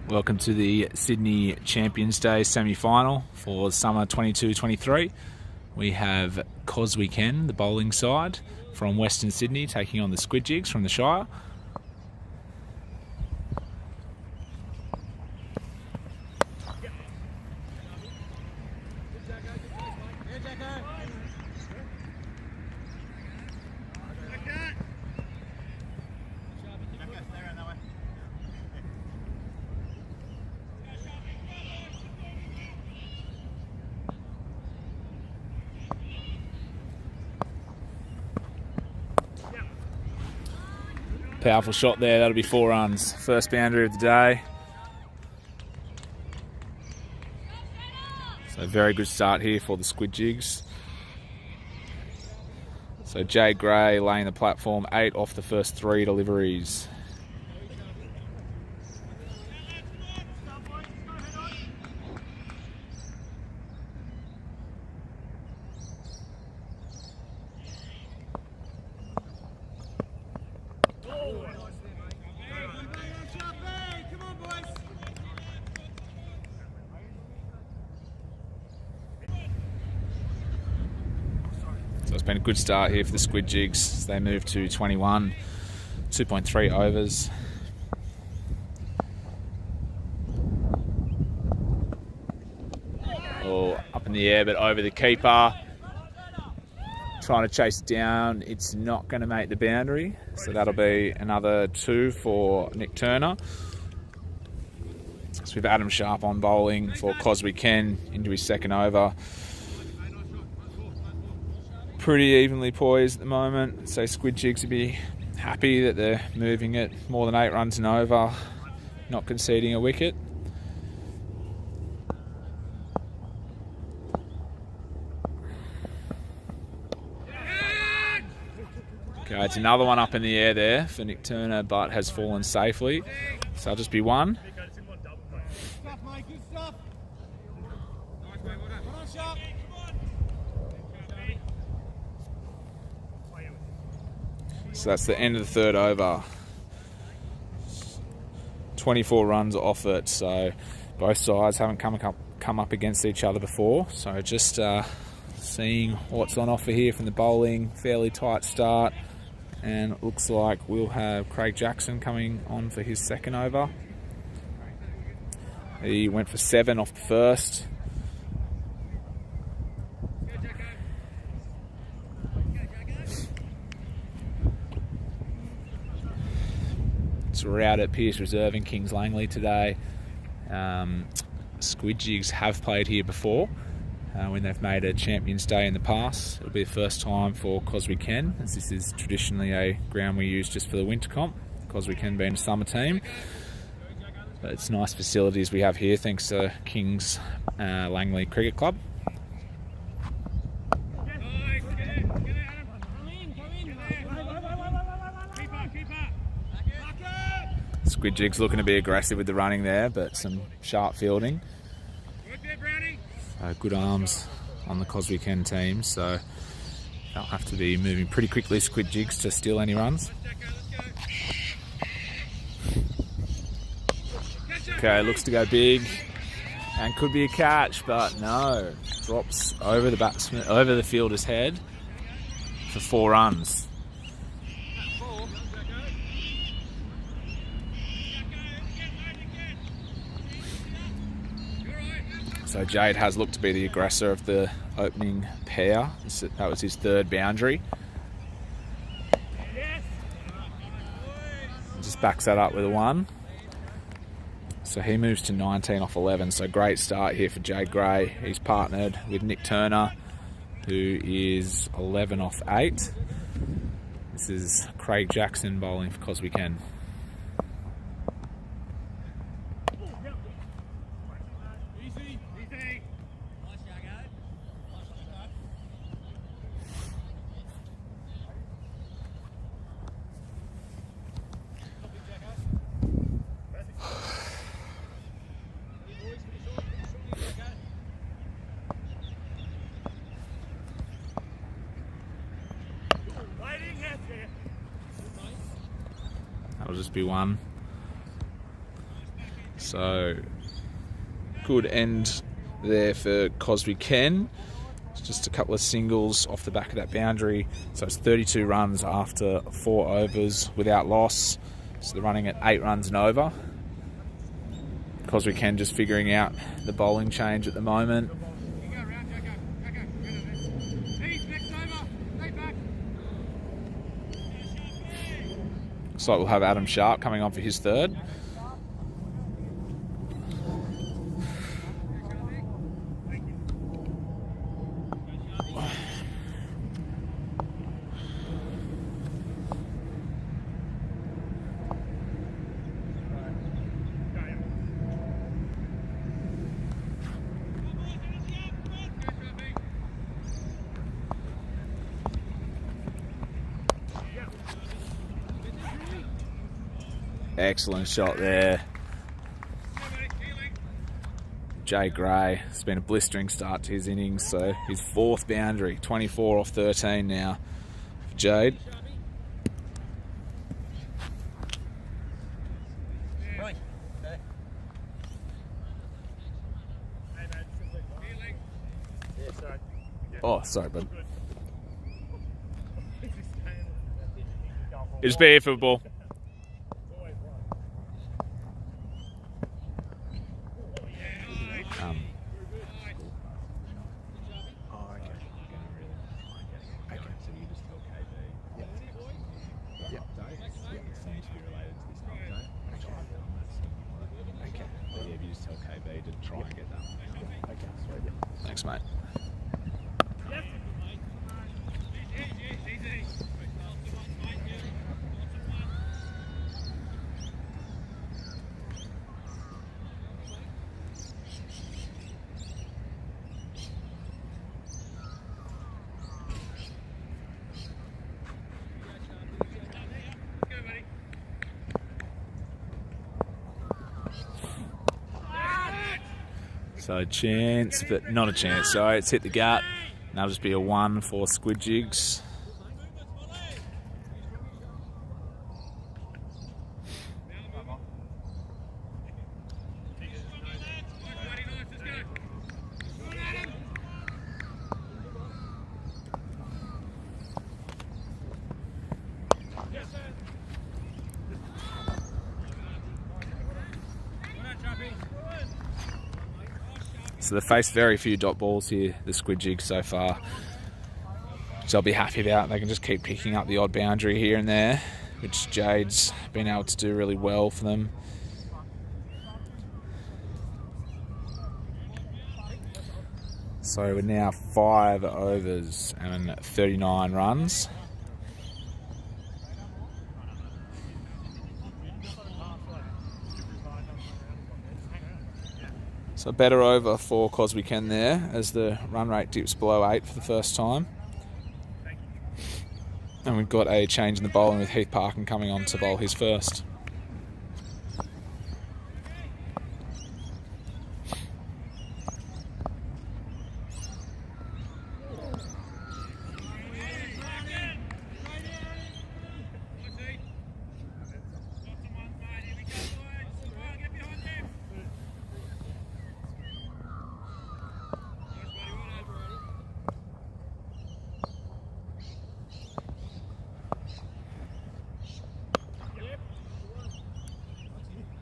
Welcome to the Sydney Champions Day semi-final for summer 22-23. We have Coswecan, the bowling side, from Western Sydney, taking on the Squidjigs from the Shire. Powerful shot there, that'll be 4 runs. First boundary of the day. So very good start here for the Squidjigs. So Jade Gray laying the platform, 8 off the first 3 deliveries. So it's been a good start here for the Squidjigs. They move to 21, 2.3 overs. Oh, up in the air, but over the keeper. Trying to chase it down. It's not going to make the boundary. So that'll be another 2 for Nick Turner. So we've Adam Sharp on bowling for Coswecan into his second over. Pretty evenly poised at the moment, so Squidjigs would be happy that they're moving it more than 8 runs and over, not conceding a wicket. Okay, it's another one up in the air there for Nick Turner, but has fallen safely, so it'll just be 1. So that's the end of the third over. 24 runs off it, so both sides haven't come up against each other before. So just seeing what's on offer here from the bowling. Fairly tight start, and it looks like we'll have Craig Jackson coming on for his second over. He went for 7 off the first. So we're out at Pierce Reserve in Kings Langley today. Squidjigs have played here before when they've made a Champions Day in the past. It'll be the first time for Coswecan, as this is traditionally a ground we use just for the winter comp, Coswecan being a summer team. But it's nice facilities we have here thanks to Kings Langley Cricket Club. Squidjigs looking to be aggressive with the running there, but some sharp fielding. Good arms on the Coswecan team, so they'll have to be moving pretty quickly, Squidjigs, to steal any runs. Okay, looks to go big and could be a catch, but no. Drops over the batsman, over the fielder's head for 4 runs. So Jade has looked to be the aggressor of the opening pair. That was his 3rd boundary. Just backs that up with a 1. So he moves to 19 off 11. So great start here for Jade Gray. He's partnered with Nick Turner, who is 11 off 8. This is Craig Jackson bowling for Coswecan. That'll just be 1. So good end there for coswecan. Just a couple of singles off the back of that boundary. So it's 32 runs after 4 overs without loss. So they're running at 8 runs and over. coswecan just figuring out the bowling change at the moment. Looks like we'll have Adam Sharp coming on for his third. Excellent shot there. Jay Gray, it's been a blistering start to his innings, so his 4th boundary, 24 off 13 now for Jade. Oh, sorry, bud. Just be here for the ball. Thanks, mate. So chance, but not a chance. Sorry, it's hit the gut. And that'll just be a 1 for Squidjigs. So they've faced very few dot balls here, the Squidjigs so far, which I'll be happy about. They can just keep picking up the odd boundary here and there, which Jade's been able to do really well for them. So we're now 5 overs and 39 runs. So better over for coswecan there, as the run rate dips below 8 for the first time. And we've got a change in the bowling with Heath Parkin coming on to bowl his first.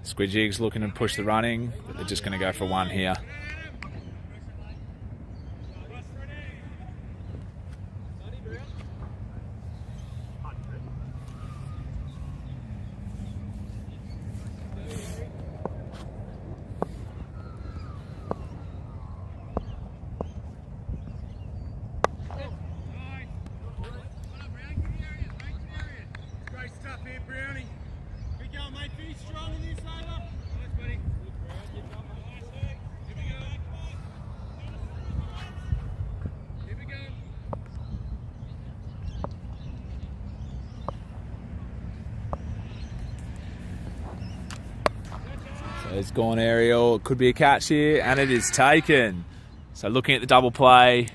Squidjigs looking to push the running, but they're just going to go for 1 here. It's gone aerial. It could be a catch here, and it is taken. So looking at the double play.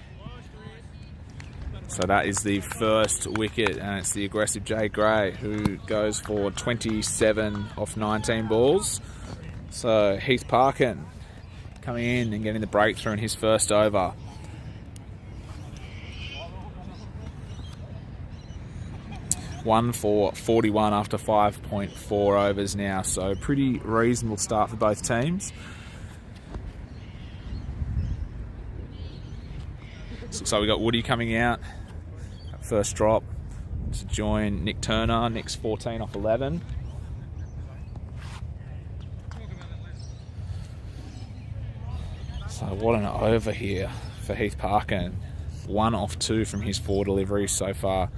So that is the first wicket, and it's the aggressive Jay Gray who goes for 27 off 19 balls. So Heath Parkin coming in and getting the breakthrough in his first over. One for 41 after 5.4 overs now, so pretty reasonable start for both teams. So we got Woody coming out at first drop to join Nick Turner. Nick's 14 off 11. So what an over here for Heath Parkin. 1 off 2 from his 4 deliveries so far.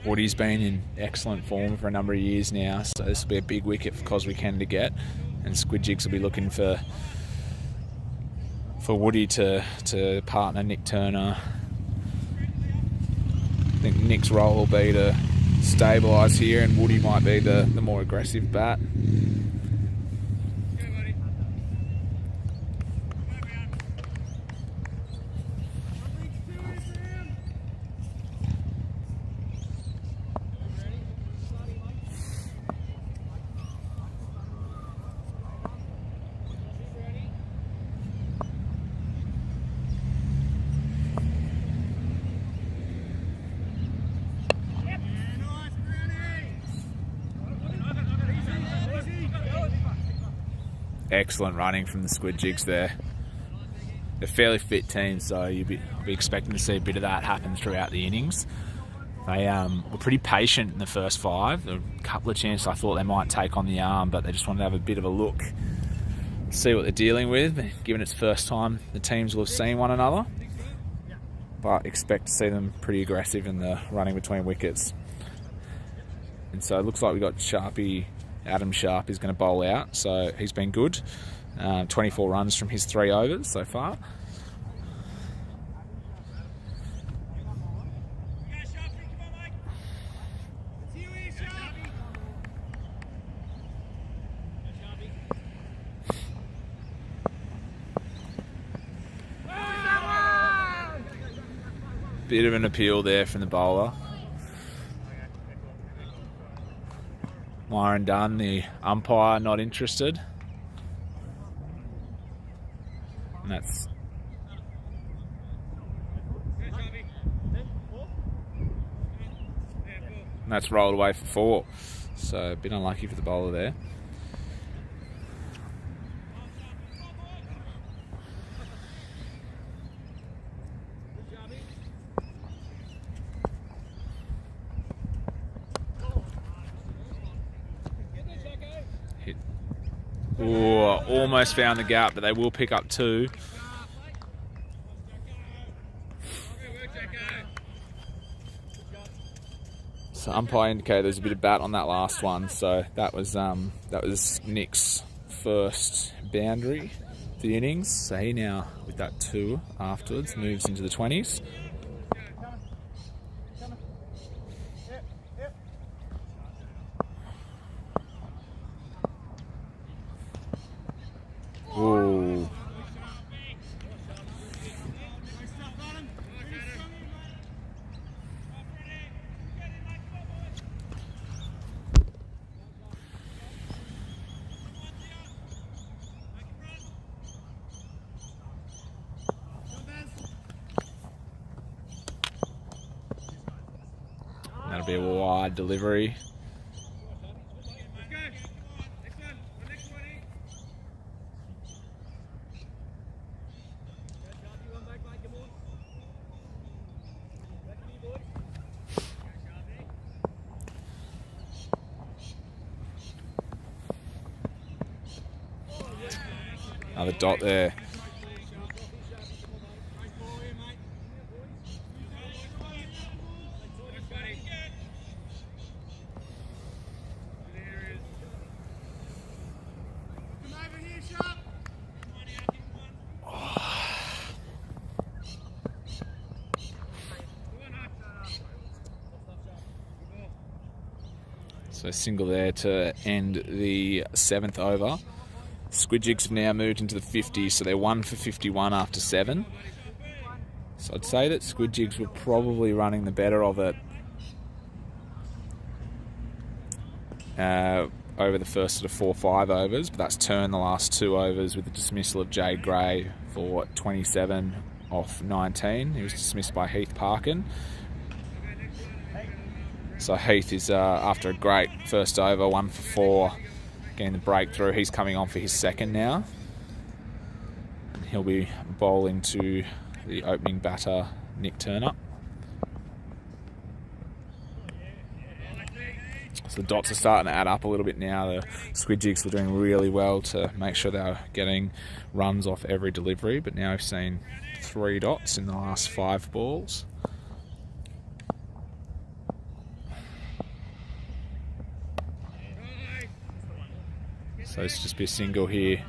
Woody's been in excellent form for a number of years now, so this will be a big wicket for coswecan to get, and Squidjigs will be looking for Woody to partner Nick Turner. I think Nick's role will be to stabilise here, and Woody might be the more aggressive bat. Excellent running from the Squidjigs there. They're a fairly fit team, so you'll be expecting to see a bit of that happen throughout the innings. They were pretty patient in the first 5. There were a couple of chances I thought they might take on the arm, but they just wanted to have a bit of a look, see what they're dealing with. Given it's first time the teams will have seen one another, but expect to see them pretty aggressive in the running between wickets. And so it looks like we've got Adam Sharp is going to bowl out, so he's been good. 24 runs from his 3 overs so far. Bit of an appeal there from the bowler. Myron Dunn, the umpire, not interested. And that's rolled away for 4. So a bit unlucky for the bowler there. Ooh, almost found the gap, but they will pick up 2. So umpire indicated there's a bit of bat on that last one, so that was Nick's first boundary for the innings. So he now, with that 2 afterwards, moves into the 20s. Ooh. That'll be a wide delivery. Another dot there. So single there to end the 7th over. Squidjigs have now moved into the 50s, so they're 1 for 51 after 7. So I'd say that Squidjigs were probably running the better of it. over the first sort of 4 or 5 overs, but that's turned the last 2 overs with the dismissal of Jade Gray for 27 off 19. He was dismissed by Heath Parkin. So Heath is, after a great first over, 1 for 4, getting the breakthrough. He's coming on for his second now. And he'll be bowling to the opening batter, Nick Turner. So the dots are starting to add up a little bit now. The Squidjigs were doing really well to make sure they were getting runs off every delivery, but now we've seen 3 dots in the last 5 balls. So it's just be a single here.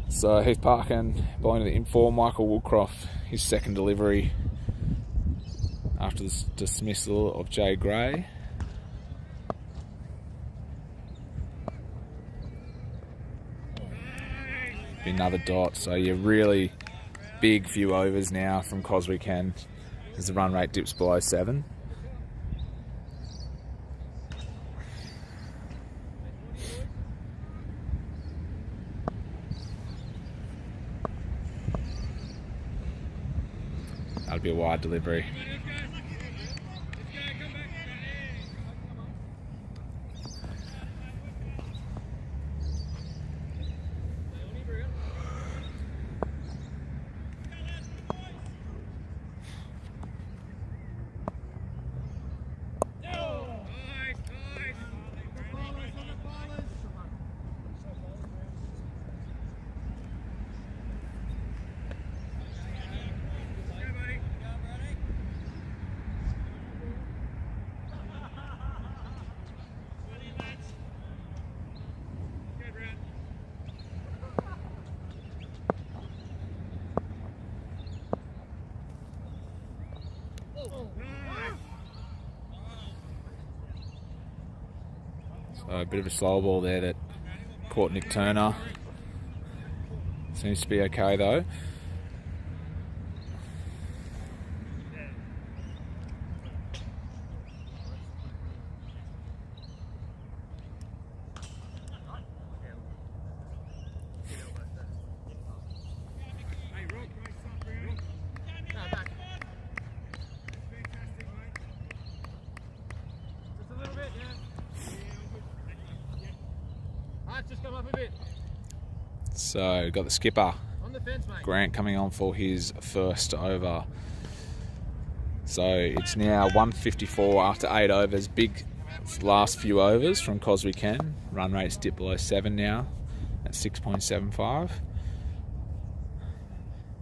So Heath Parkin bowling to the inform, Michael Woodcroft, his second delivery after the dismissal of Jay Gray. Be another dot, so you're really big few overs now from coswecan as the run rate dips below 7. That'll be a wide delivery. So a bit of a slow ball there that caught Nick Turner. Seems to be okay though. So got the skipper, Grant, coming on for his first over. So it's now 154 after 8 overs. Big last few overs from coswecan. Run rate's dipped below 7 now at 6.75.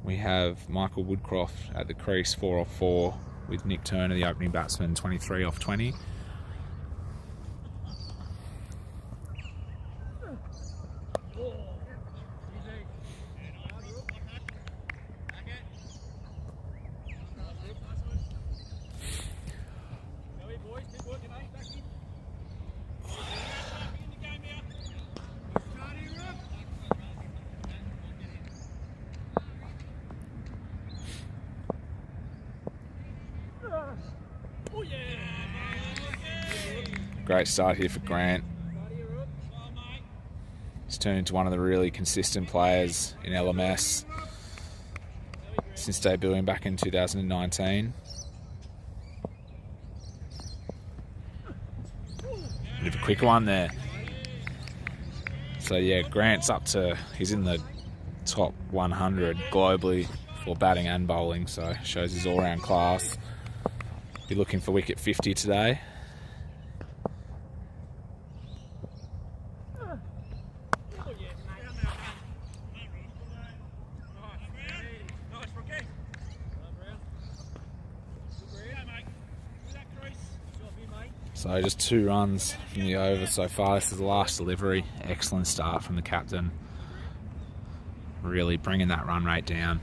We have Michael Woodcroft at the crease, 4 off 4, with Nick Turner, the opening batsman, 23 off 20. Great start here for Grant. He's turned into one of the really consistent players in LMS since debuting back in 2019. Bit of a quick one there. So yeah, Grant's up to, he's in the top 100 globally for batting and bowling, so shows his all-round class. Be looking for wicket 50 today. So just 2 runs from the over so far. This is the last delivery. Excellent start from the captain. Really bringing that run rate down.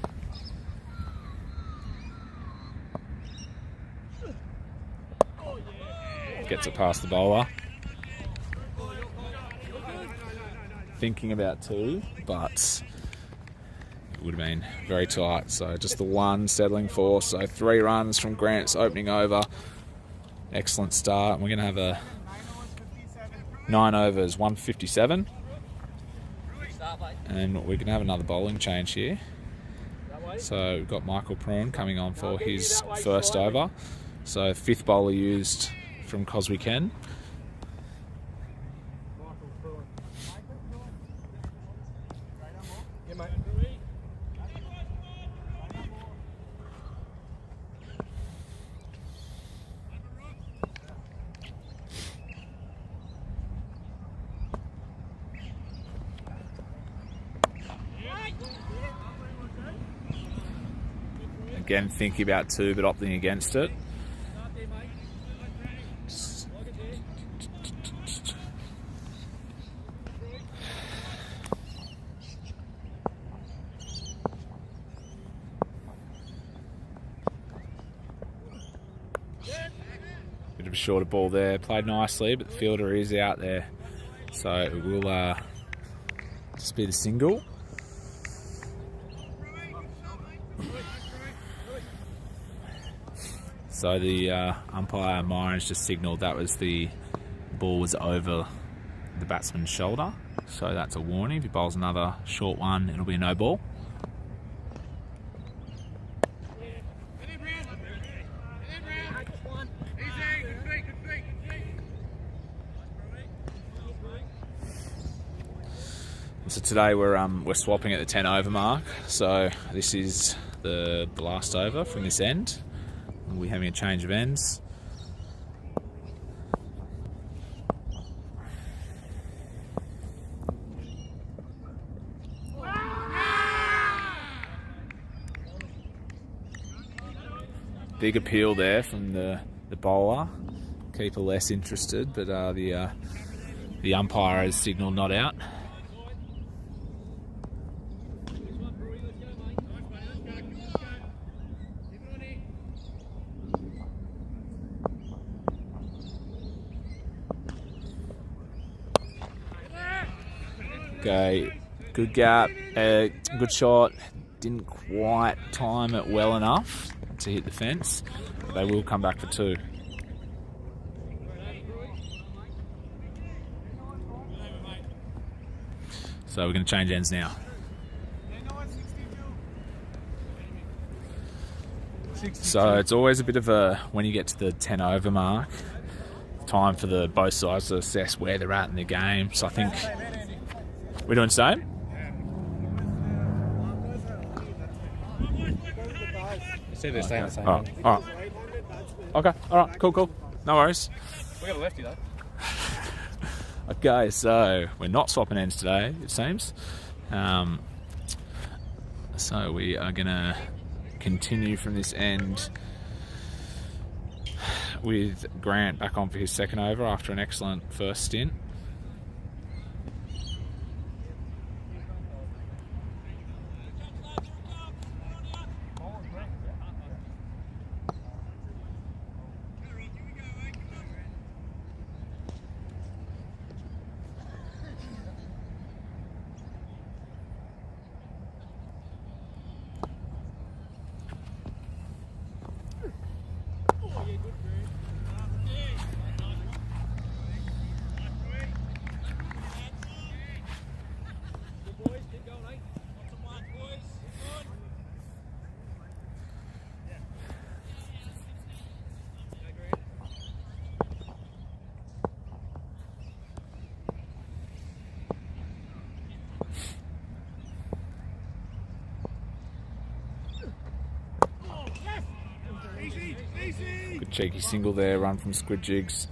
Gets it past the bowler. Thinking about 2, but it would have been very tight. So just the one settling for. So 3 runs from Grant's opening over. Excellent start. We're going to have a 9 overs, 157. And we're going to have another bowling change here. So we've got Michael Prawn coming on for his first over. So 5th bowler used from coswecan. Again, thinking about 2, but opting against it. Bit of a shorter ball there. Played nicely, but the fielder is out there. So it will just be the single. So the umpire Myron's just signalled that was the ball was over the batsman's shoulder. So that's a warning. If he bowls another short one, it'll be a no ball. So today we're swapping at the 10 over mark. So this is the last over from this end. We'll be having a change of ends. Big appeal there from the bowler. Keeper less interested, but the umpire has signalled not out. Okay, good gap, good shot. Didn't quite time it well enough to hit the fence, but they will come back for 2. So we're going to change ends now. So it's always a bit of a, when you get to the 10 over mark, time for the both sides to assess where they're at in the game. So I think we're doing the same. See, they're staying the same. All right. Okay. All right. Cool. No worries. We got a lefty though. Okay, so we're not swapping ends today, it seems. So we are going to continue from this end with Grant back on for his second over after an excellent first stint. Good cheeky single there, run from Squidjigs.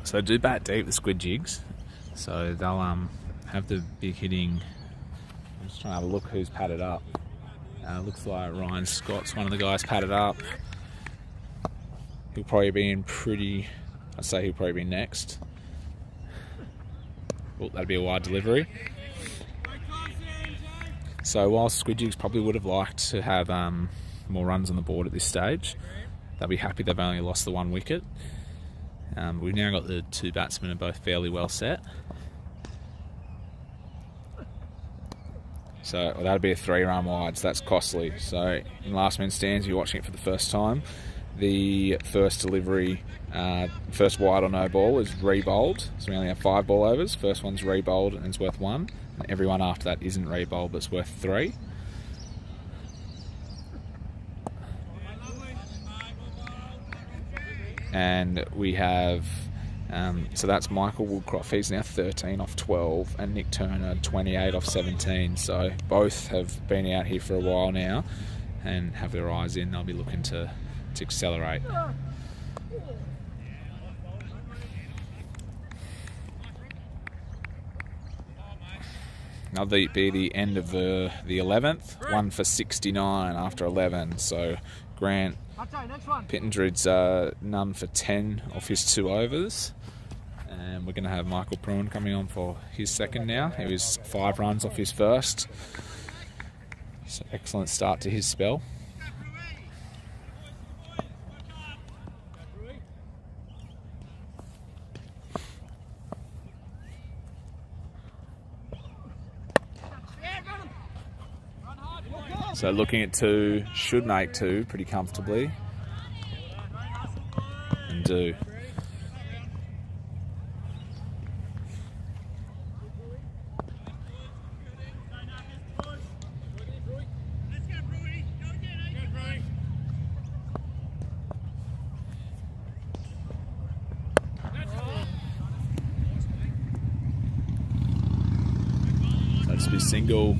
So do bat deep the Squidjigs. So they'll have the big hitting. I'm just trying to have a look who's padded up. Looks like Ryan Scott's one of the guys padded up. He'll probably be in pretty, I'd say he'll probably be next. Well, that'd be a wide delivery. So while Squidjigs probably would have liked to have more runs on the board at this stage, they'll be happy they've only lost the 1 wicket. We've now got the 2 batsmen are both fairly well set. So that'll be a 3-run wide, so that's costly. So in last man stands, you're watching it for the first time. The first delivery, first wide or no ball is re-bowled. So we only have 5 ball overs. First one's re-bowled and it's worth 1. And everyone after that isn't re-bowled, but it's worth 3. And we have, so that's Michael Woodcroft. He's now 13 off 12, and Nick Turner 28 off 17. So both have been out here for a while now and have their eyes in. They'll be looking to accelerate. Now be the end of the 11th. 1 for 69 after 11. So Grant Pittendrid's none for 10 off his 2 overs. And we're going to have Michael Pruen coming on for his second now. He was 5 runs off his first. So excellent start to his spell. So looking at 2, should make 2 pretty comfortably. And do. So just be single.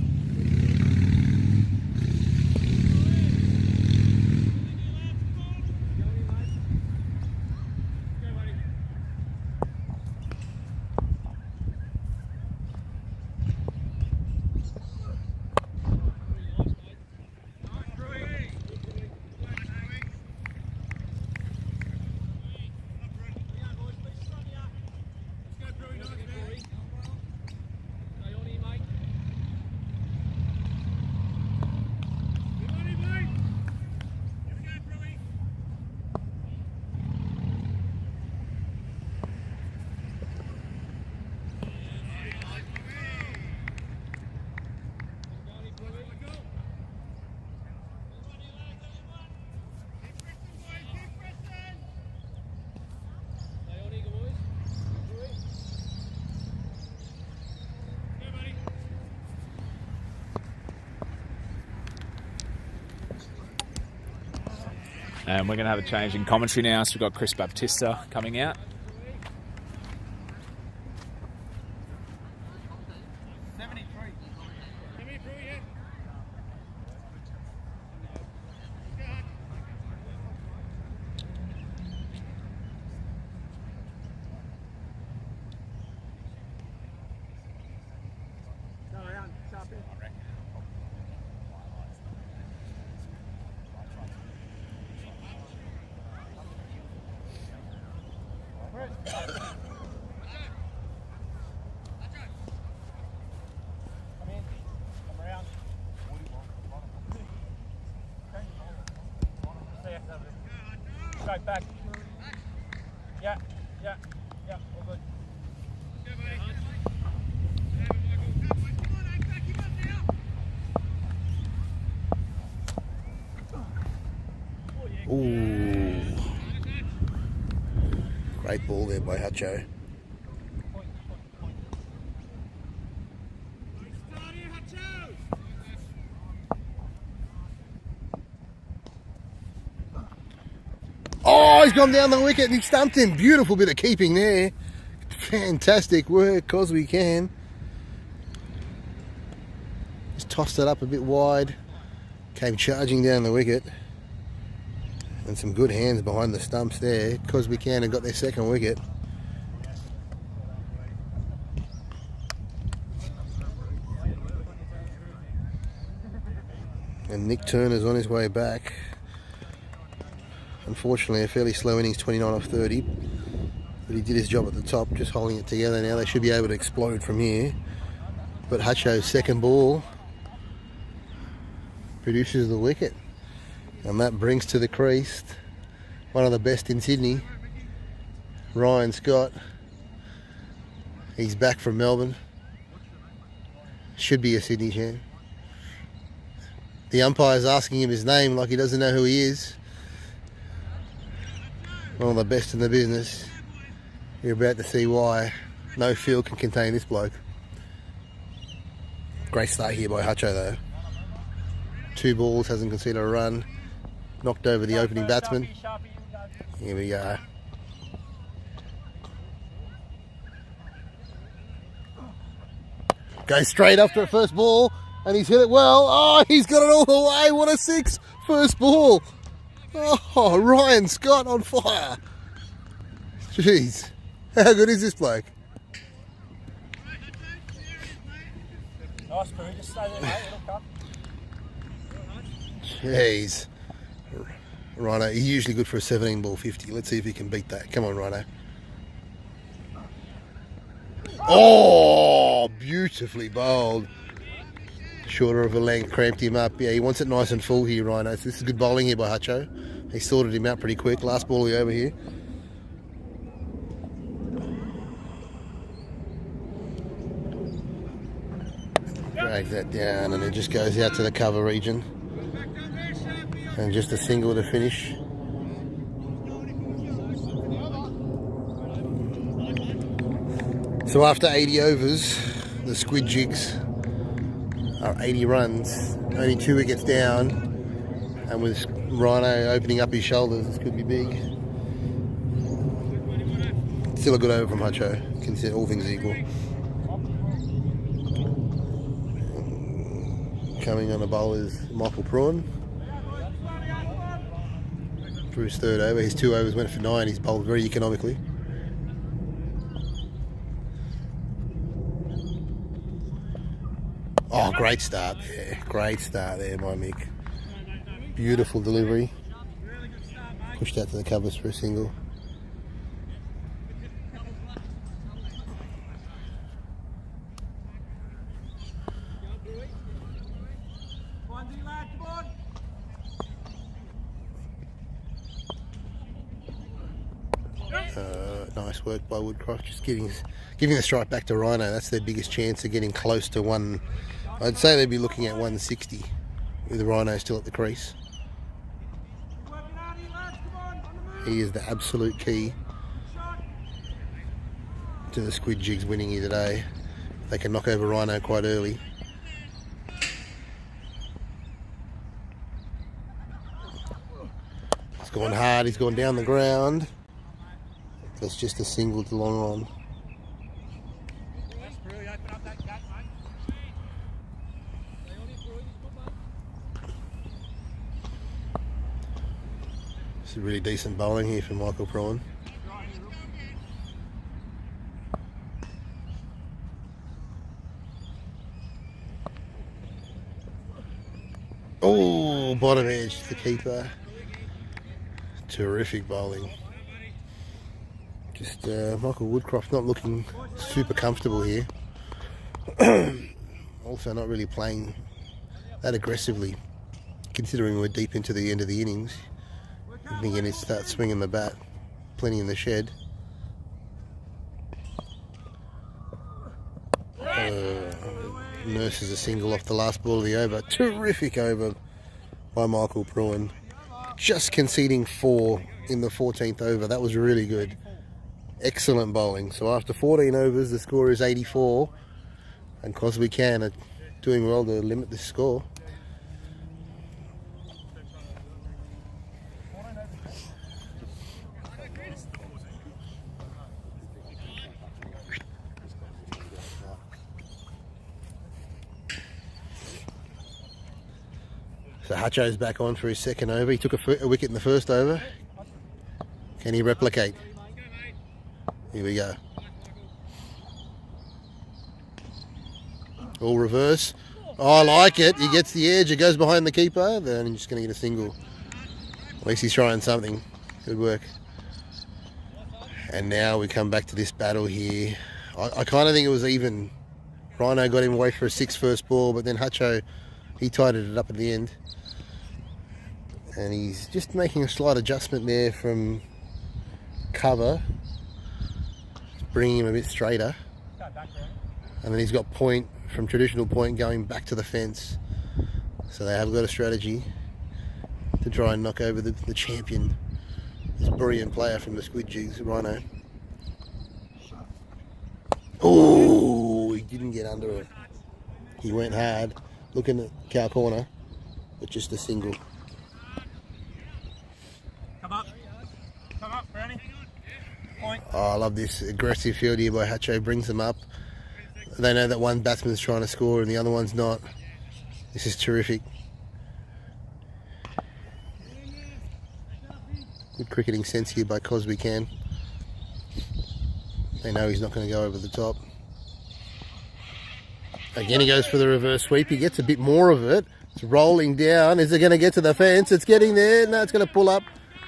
And we're going to have a change in commentary now. So we've got Chris Baptista coming out. Straight back. Yeah, yeah, yeah, all good. Ooh. Great ball there by Hutcho. Oh, he's gone down the wicket and he stumped him. Beautiful bit of keeping there. Fantastic work, cause we can. Just tossed it up a bit wide. Came charging down the wicket. And some good hands behind the stumps there. Cause we can have got their second wicket. And Nick Turner's on his way back. Unfortunately, a fairly slow innings, 29 off 30. But he did his job at the top, just holding it together now. They should be able to explode from here. But Hutcho's second ball produces the wicket. And that brings to the crease one of the best in Sydney, Ryan Scott. He's back from Melbourne. Should be a Sydney champ. The umpire's asking him his name like he doesn't know who he is. One of the best in the business. You're about to see why no field can contain this bloke. Great start here by Hutcho though. 2 balls, hasn't conceded a run. Knocked over the opening batsman. Here we go. Goes straight after a first ball, and he's hit it well. Oh, he's got it all the way. What a 6 first ball. Oh, Ryan Scott on fire. Jeez, how good is this bloke? Nice, Pooh. Just stay there, mate. It'll come. Jeez. Rhino, he's usually good for a 17 ball 50. Let's see if he can beat that. Come on, Rhino. Oh, beautifully bowled. Shorter of a length, cramped him up. Yeah, he wants it nice and full here, Rhino. So this is good bowling here by Hutcho. He sorted him out pretty quick. Last ball over here. Drag that down and it just goes out to the cover region. And just a single to finish. So after 80 overs, the Squidjigs are 80 runs, only 2 wickets down, and with Rhino opening up his shoulders, this could be big. Still a good over from Hutcho, consider all things equal. Coming on the bowl is Michael Prawn. For his 3rd over, his 2 overs went for 9, he's bowled very economically. Oh, great start there. Great start there by Mick. Beautiful delivery. Pushed out to the covers for a single. Nice work by Woodcroft, just giving the strike back to Rhino. That's their biggest chance of getting close to one. I'd say they'd be looking at 160 with the Rhino still at the crease. He is the absolute key to the Squidjigs winning here today. They can knock over Rhino quite early. He's gone hard, he's gone down the ground. That's just a single to long on. It's a really decent bowling here from Michael Prawn. Oh, bottom edge to the keeper. Terrific bowling. Just Michael Woodcroft not looking super comfortable here. Also not really playing that aggressively, considering we're deep into the end of the innings. I think he needs to start swinging the bat. Plenty in the shed. Nurses a single off the last ball of the over. Terrific over by Michael Prawn. Just conceding 4 in the 14th over. That was really good. Excellent bowling. So after 14 overs, the score is 84, and coswecan are doing well to limit the score. So Hutcho's back on for his 2nd over. He took a wicket in the 1st over. Can he replicate? Here we go. All reverse. Oh, I like it. He gets the edge. It goes behind the keeper. Then he's just going to get a single. At least he's trying something. Good work. And now we come back to this battle here. I kind of think it was even. Rhino got him away for a 6 first ball, but then Hutcho, he tidied it up at the end. And he's just making a slight adjustment there from cover, bringing him a bit straighter. And then he's got point from traditional point going back to the fence. So they have got a strategy to try and knock over the champion, this brilliant player from the Squidjigs, Rhino. Oh, he didn't get under it. He went hard, looking at cow corner, but just a single. Come up, Brownie. Point. Oh, I love this aggressive field here by Hacho. Brings them up. They know that one batsman's trying to score and the other one's not. This is terrific. Good cricketing sense here by coswecan. They know he's not going to go over the top. Again, he goes for the reverse sweep. He gets a bit more of it. It's rolling down. Is it going to get to the fence? It's getting there. No, it's going to pull up.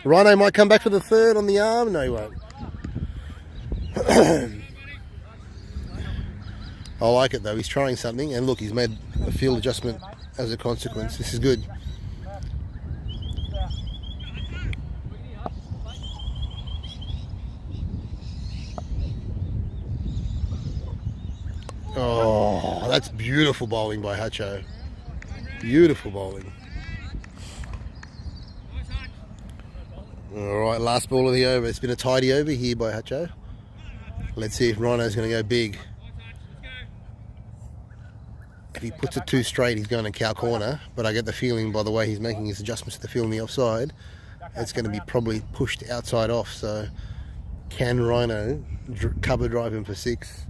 Rhino might come back for the third on the arm. No, he won't. I like it though. He's trying something. And look, he's made a field adjustment as a consequence. This is good. Oh, that's beautiful bowling by Hacho. Beautiful bowling. Alright, last ball of the over. It's been a tidy over here by Hacho. Let's see if Rhino's going to go big. If he puts it too straight, he's going to cow corner. But I get the feeling by the way he's making his adjustments to the field on the offside, it's going to be probably pushed outside off. So can Rhino cover drive him for 6?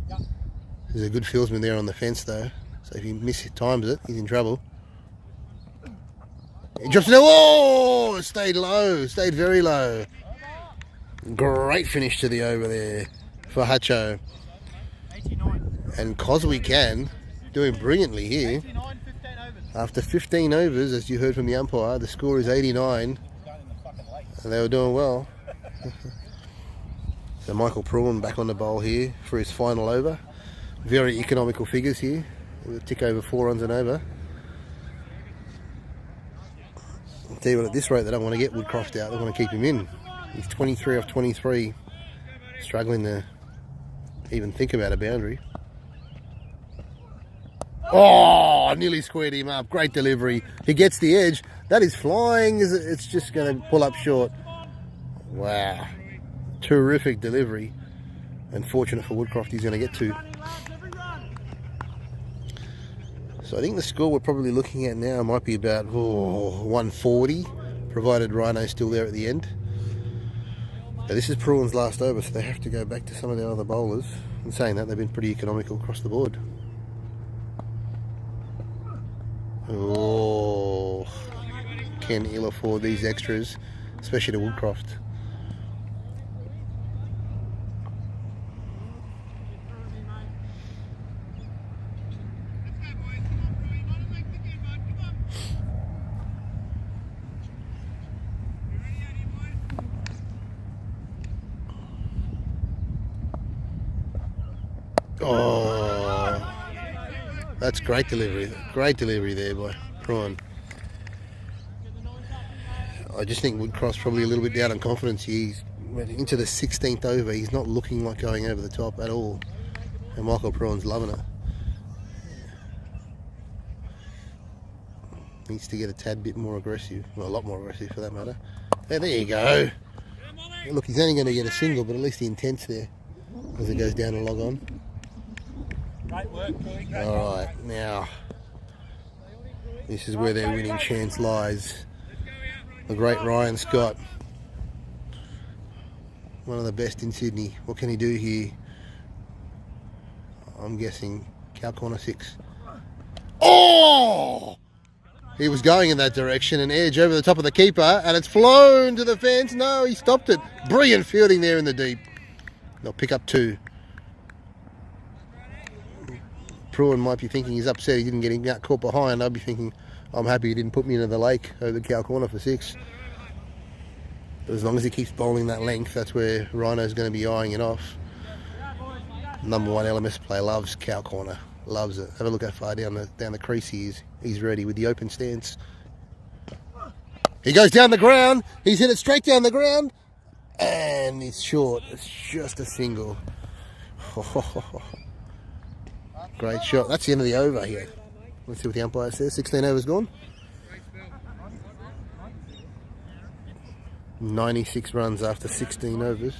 There's a good fieldsman there on the fence though. So if he times it, he's in trouble. He drops it. Oh, it stayed low. Stayed very low. Great finish to the over there for Hacho. And coswecan doing brilliantly here. After 15 overs, as you heard from the umpire, the score is 89. And they were doing well. So Michael Prawn back on the bowl here for his final over. Very economical figures here. We'll tick over 4 runs and over. I'll tell you what, at this rate, they don't want to get Woodcroft out. They want to keep him in. He's 23 off 23. Struggling to even think about a boundary. Oh, nearly squared him up. Great delivery. He gets the edge. That is flying. It's just going to pull up short. Wow. Terrific delivery. Unfortunate for Woodcroft, he's going to get 2. So I think the score we're probably looking at now might be about 140, provided Rhino's still there at the end. But this is Prawn's last over, so they have to go back to some of their other bowlers. In saying that, they've been pretty economical across the board. Oh, can ill afford these extras, especially to Woodcroft. Oh, that's great delivery. Great delivery there by Prawn. I just think Woodcroft's probably a little bit down on confidence. He's into the 16th over. He's not looking like going over the top at all. And Michael Prawn's loving it. Needs to get a tad bit more aggressive. Well, a lot more aggressive for that matter. There you go. Look, he's only going to get a single, but at least the intent's there as it goes down and log on. Great work, Corey. Alright, now this is where their winning chance lies. The great Ryan Scott, one of the best in Sydney. What can he do here? I'm guessing cow corner 6. Oh! He was going in that direction, an edge over the top of the keeper, and it's flown to the fence. No, he stopped it. Brilliant fielding there in the deep. They'll pick up 2. Prawn might be thinking he's upset he didn't get caught behind. I'd be thinking, I'm happy he didn't put me into the lake over the cow corner for 6. But as long as he keeps bowling that length, that's where Rhino's going to be eyeing it off. Number 1 LMS player loves cow corner. Loves it. Have a look how far down the crease he is. He's ready with the open stance. He goes down the ground. He's hit it straight down the ground. And it's short. It's just a single. Great shot. That's the end of the over here. Let's see what the umpire says. 16 overs gone. 96 runs after 16 overs.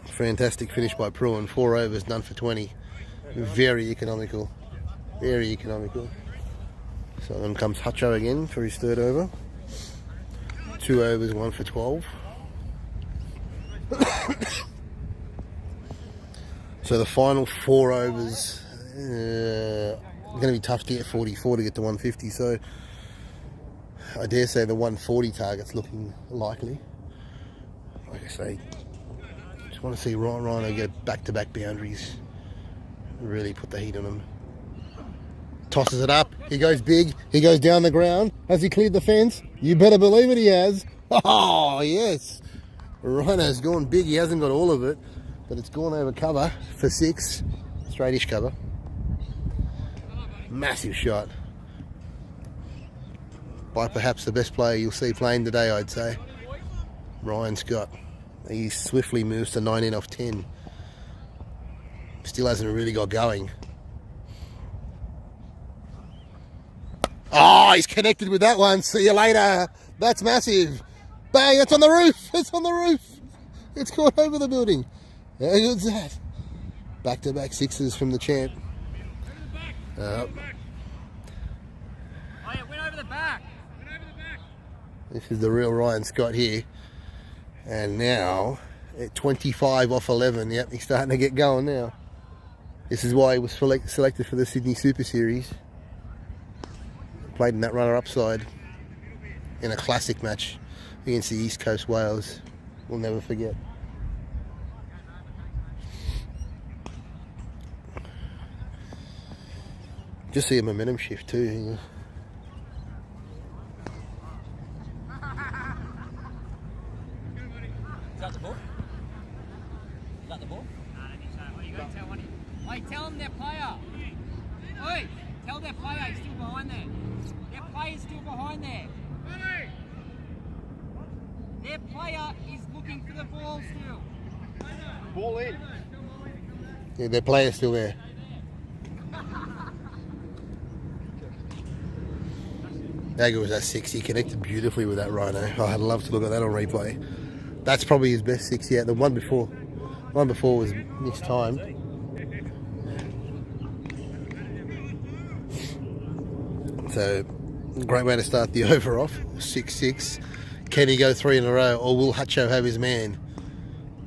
Fantastic finish by Pruin. 4 overs, done for 20. Very economical. Very economical. So then comes Hutcho again for his 3rd over. 2 overs, 1 for 12. So the final 4 overs, going to be tough to get 44 to get to 150. So I dare say the 140 target's looking likely. Like I say, just want to see Rhino get back-to-back boundaries. Really put the heat on him. Tosses it up. He goes big. He goes down the ground. Has he cleared the fence? You better believe it, he has. Oh, yes. Rhino's gone big. He hasn't got all of it, but it's gone over cover for 6. Straightish cover. Massive shot. By perhaps the best player you'll see playing today, I'd say. Ryan Scott. He swiftly moves to 19 off 10. Still hasn't really got going. Oh, he's connected with that one. See you later. That's massive. Bang, it's on the roof. It's on the roof. It's gone over the building. How good's that? Back-to-back 6s from the champ. Oh, it went over the back. This is the real Ryan Scott here. And now, at 25 off 11. Yep, he's starting to get going now. This is why he was selected for the Sydney Super Series. Played in that runner-up side in a classic match against the East Coast Wales. We'll never forget. Just see a momentum shift too. Is that the ball? Is that the ball? Hey, tell them their player. Oi, tell their player he's still behind there. Their player's still behind there. Their player is looking for the ball still. Ball in. Yeah, their player's still there. How good was that 6? He connected beautifully with that Rhino. I'd love to look at that on replay. That's probably his best 6 yet. The one before was mistimed. So, great way to start the over off. 6-6. Can he go 3 in a row, or will Hutcho have his man?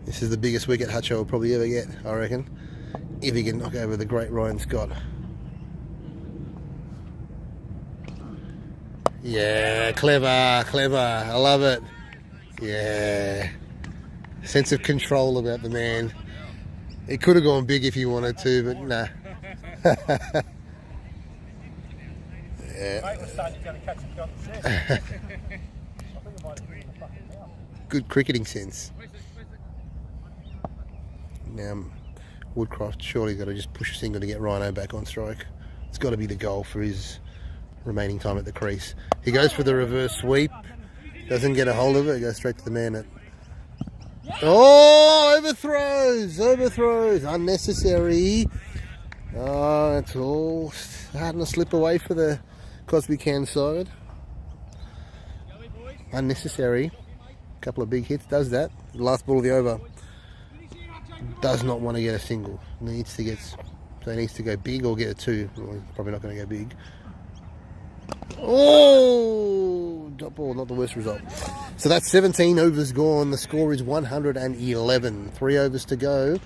This is the biggest wicket Hutcho will probably ever get, I reckon, if he can knock over the great Ryan Scott. Yeah, clever, clever. I love it. Yeah. Sense of control about the man. It could have gone big if he wanted to, but nah. Yeah. Good cricketing sense. Now, Woodcroft surely got to just push a single to get Rhino back on strike. It's got to be the goal for his remaining time at the crease. He goes for the reverse sweep. Doesn't get a hold of it. It goes straight to the man at... Oh, overthrows. Overthrows. Unnecessary. Oh, it's all starting to slip away for the coswecan side. Unnecessary. Couple of big hits. Does that. The last ball of the over. Does not want to get a single. Needs to get... So he needs to go big or get a 2. Well, he's probably not going to go big. Oh, dot ball, not the worst result. So that's 17 overs gone. The score is 111. 3 overs to go.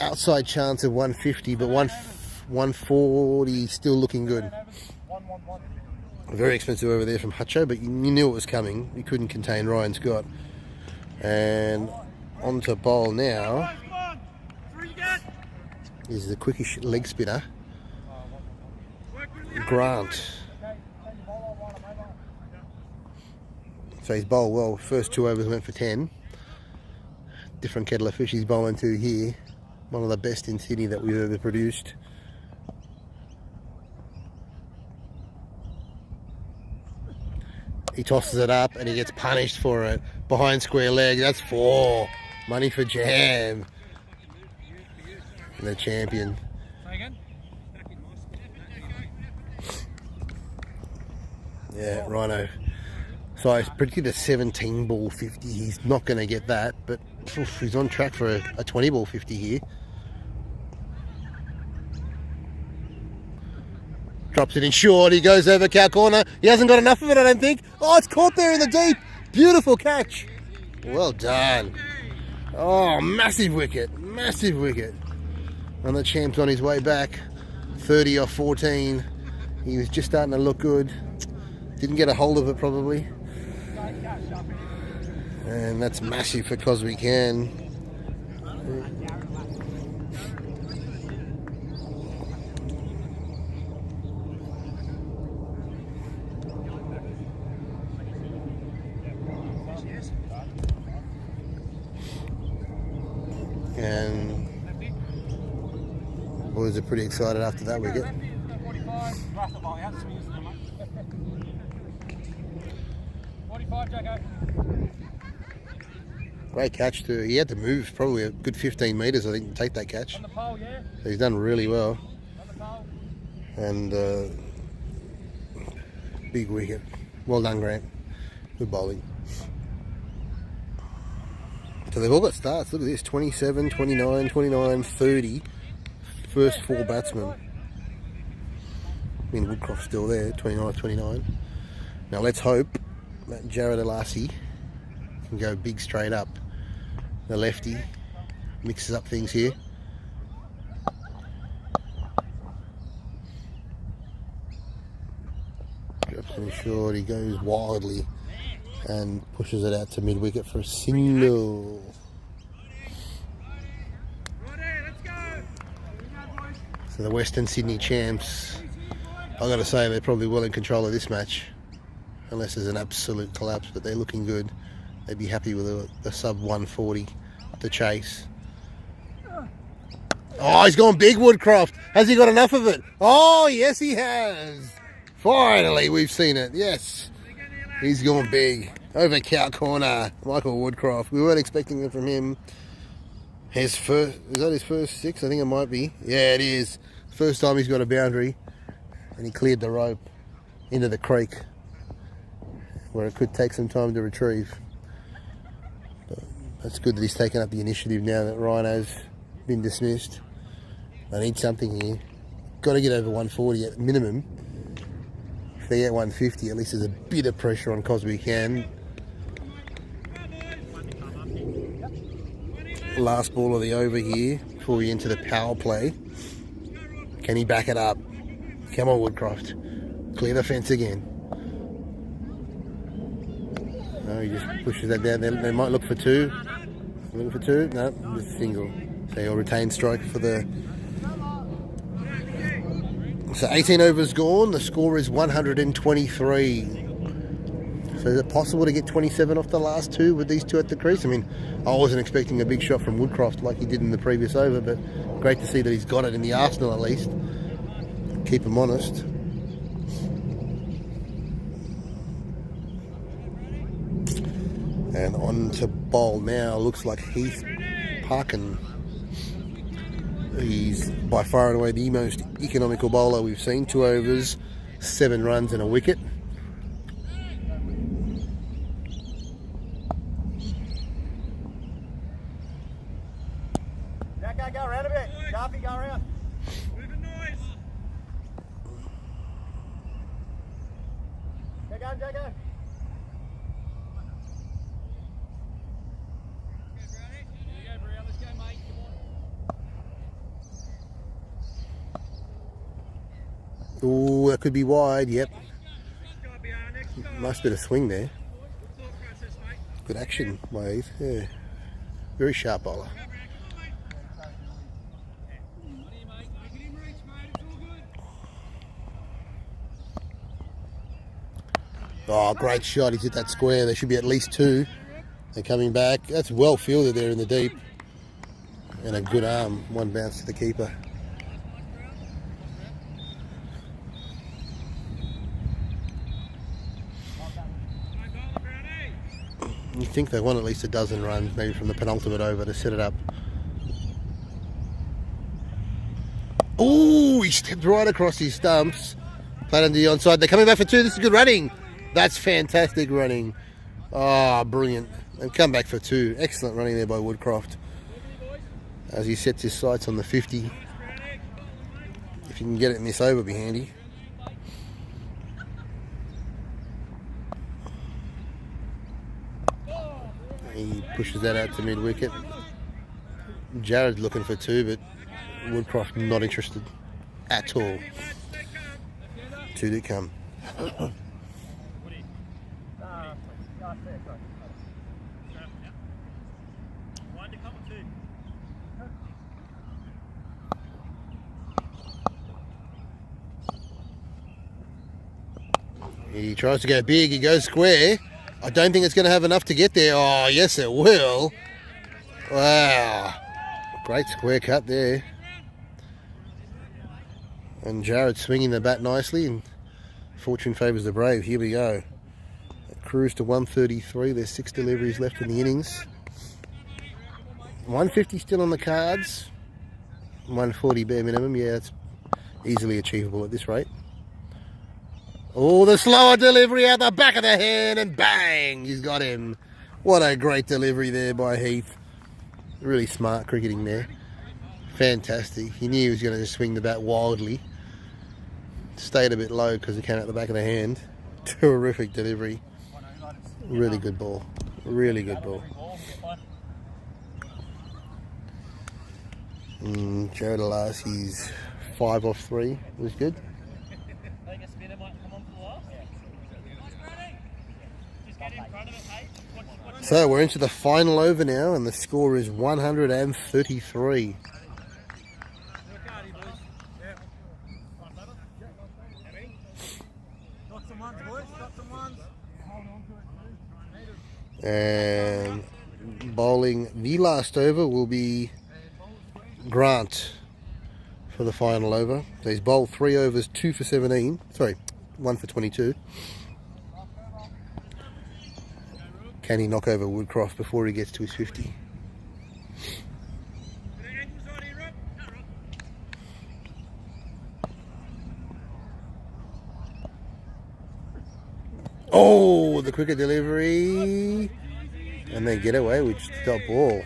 Outside chance of 150, but 140 still looking good. Very expensive over there from Hutcho, but you knew it was coming. You couldn't contain Ryan Scott. And on to bowl now is the quickish leg spinner, Grant. So he's bowled well. First 2 overs went for 10. Different kettle of fish he's bowling to here. One of the best in Sydney that we've ever produced. He tosses it up and he gets punished for it. Behind square leg, that's 4. Money for Jam. The champion. Yeah, Rhino So I predicted a 17 ball 50. He's not going to get that, but he's on track for a 20 ball 50 here. Drops it in short. He goes over cow corner. He hasn't got enough of it, I don't think. Oh, it's caught there in the deep. Beautiful catch. Well done. Oh, massive wicket. Massive wicket. And the champ's on his way back. 30 off 14. He was just starting to look good. Didn't get a hold of it probably. And that's massive for coswecan. And boys are pretty excited after that wicket. Great catch too. He had to move probably a good 15 metres, I think, to take that catch. So he's done really well. And big wicket. Well done, Grant. Good bowling. So they've all got starts. Look at this. 27, 29, 29, 30. First 4 batsmen. I mean, Woodcroft's still there. 29, 29. Now let's hope that Jared Alassi can go big straight up. The lefty mixes up things here. Drops in short, he goes wildly and pushes it out to mid wicket for a single. So the Western Sydney champs, I've got to say they're probably well in control of this match, unless there's an absolute collapse, but they're looking good. They'd be happy with a sub 140 to chase. Oh, he's gone big, Woodcroft. Has he got enough of it? Oh, yes, he has. Finally, we've seen it. Yes, he's gone big. Over cow corner, Michael Woodcroft. We weren't expecting it from him. Is that his first 6? I think it might be. Yeah, it is. First time he's got a boundary. And he cleared the rope into the creek, where it could take some time to retrieve. It's good that he's taken up the initiative now that Rhino's been dismissed. They need something here. Got to get over 140 at minimum. If they get 150, at least there's a bit of pressure on coswecan. Last ball of the over here before we enter the power play. Can he back it up? Come on, Woodcroft. Clear the fence again. No, he just pushes that down. They might look for 2. Looking for 2? No, just single. So he'll retain strike for the... So 18 overs gone. The score is 123. So is it possible to get 27 off the last 2 with these 2 at the crease? I mean, I wasn't expecting a big shot from Woodcroft like he did in the previous over, but great to see that he's got it in the arsenal at least. Keep him honest. And on to bowl now. Looks like Heath Parkin. He's by far and away the most economical bowler we've seen. 2 overs, 7 runs and a wicket. Jacko, go around a bit. Sharpie, go around. Moving noise. Go, Jacko. Oh, that could be wide, yep. Nice bit of swing there. Good action by Heath, yeah. Very sharp bowler. Oh, great shot. He's hit that square. There should be at least 2. They're coming back. That's well fielded there in the deep. And a good arm. 1 bounce to the keeper. You think they want at least a dozen runs, maybe from the penultimate over, to set it up. Oh, he stepped right across his stumps. Played under the onside. They're coming back for 2. This is good running. That's fantastic running. Oh, brilliant. And come back for 2. Excellent running there by Woodcroft. As he sets his sights on the 50. If you can get it in this over, be handy. He pushes that out to mid-wicket. Jared's looking for 2, but Woodcroft not interested at all. 2 to come. He tries to go big, he goes square. I don't think it's going to have enough to get there. Oh, yes it will. Wow. Great square cut there. And Jared swinging the bat nicely, and fortune favours the brave. Here we go. A cruise to 133. There's 6 deliveries left in the innings. 150 still on the cards. 140 bare minimum. Yeah, it's easily achievable at this rate. Oh, the slower delivery out the back of the hand, and bang, he's got him. What a great delivery there by Heath. Really smart cricketing there. Fantastic. He knew he was going to just swing the bat wildly. Stayed a bit low because it came out the back of the hand. Terrific delivery. Really good ball. Really good ball. Jared Alassy's 5 off 3 was good. So we're into the final over now, and the score is 133. And bowling the last over will be Grant for the final over. So he's bowled 3 overs, 2 for 17. Sorry, 1 for 22. Can he knock over Woodcroft before he gets to his 50? Oh, the quicker delivery. And they get away with stop ball.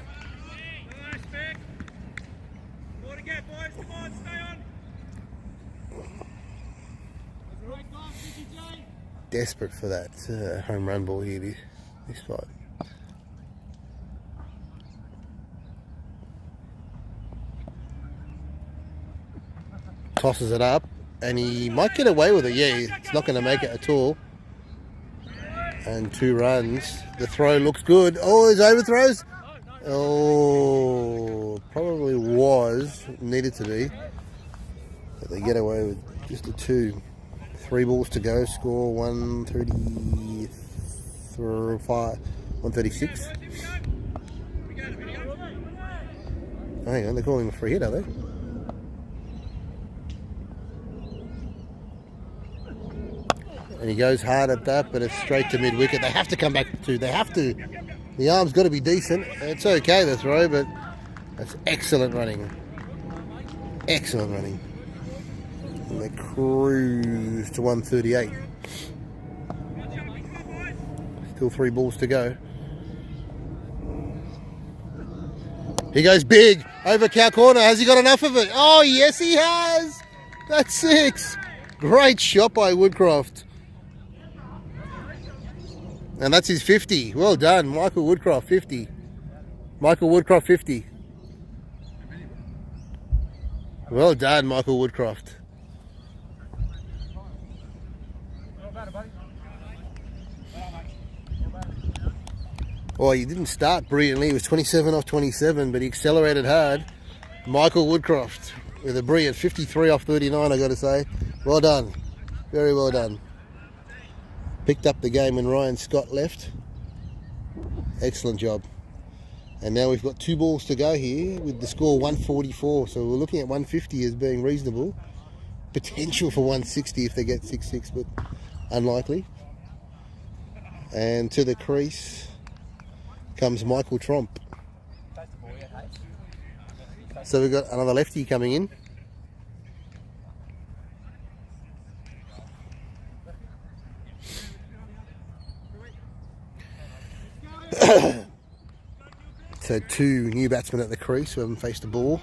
Desperate for that home run ball here, this spot. Tosses it up, and he might get away with it. Yeah, it's not going to make it at all. And 2 runs. The throw looks good. Oh, there's overthrows. Oh, probably was. Needed to be. But they get away with just a 2. 3 balls to go. Score 136. Oh, hang on, they're calling him a free hit, are they? And he goes hard at that, but it's straight to mid-wicket. They have to come back to 2. They have to. The arm's got to be decent. It's okay, the throw, but that's excellent running. Excellent running. And they cruise to 138. Still 3 balls to go. He goes big over cow corner. Has he got enough of it? Oh, yes, he has. That's 6. Great shot by Woodcroft. And that's his 50. Well done, Michael Woodcroft, 50. Michael Woodcroft, 50. Well done, Michael Woodcroft. Well, he didn't start brilliantly. He was 27 off 27, but he accelerated hard. Michael Woodcroft with a brilliant 53 off 39, I got to say. Well done. Very well done. Picked up the game when Ryan Scott left. Excellent job. And now we've got 2 balls to go here with the score 144. So we're looking at 150 as being reasonable. Potential for 160 if they get 6-6, but unlikely. And to the crease comes Michael Tromp. So we've got another lefty coming in. So 2 new batsmen at the crease who haven't faced the ball.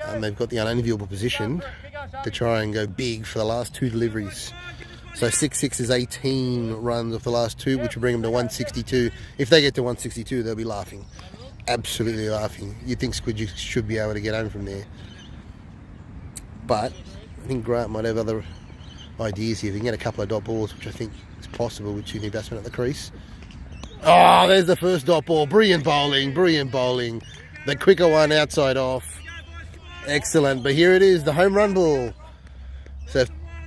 And they've got the unenviable position to try and go big for the last 2 deliveries. So 6-6 is 18 runs off the last 2, which will bring them to 162. If they get to 162, they'll be laughing. Absolutely laughing. You'd think Squidjigs should be able to get home from there. But I think Grant might have other ideas here. If he can get a couple of dot balls, which I think is possible with 2 new batsmen at the crease. Oh, there's the first dot ball. Brilliant bowling, brilliant bowling. The quicker one outside off. Excellent. But here it is, the home run ball. So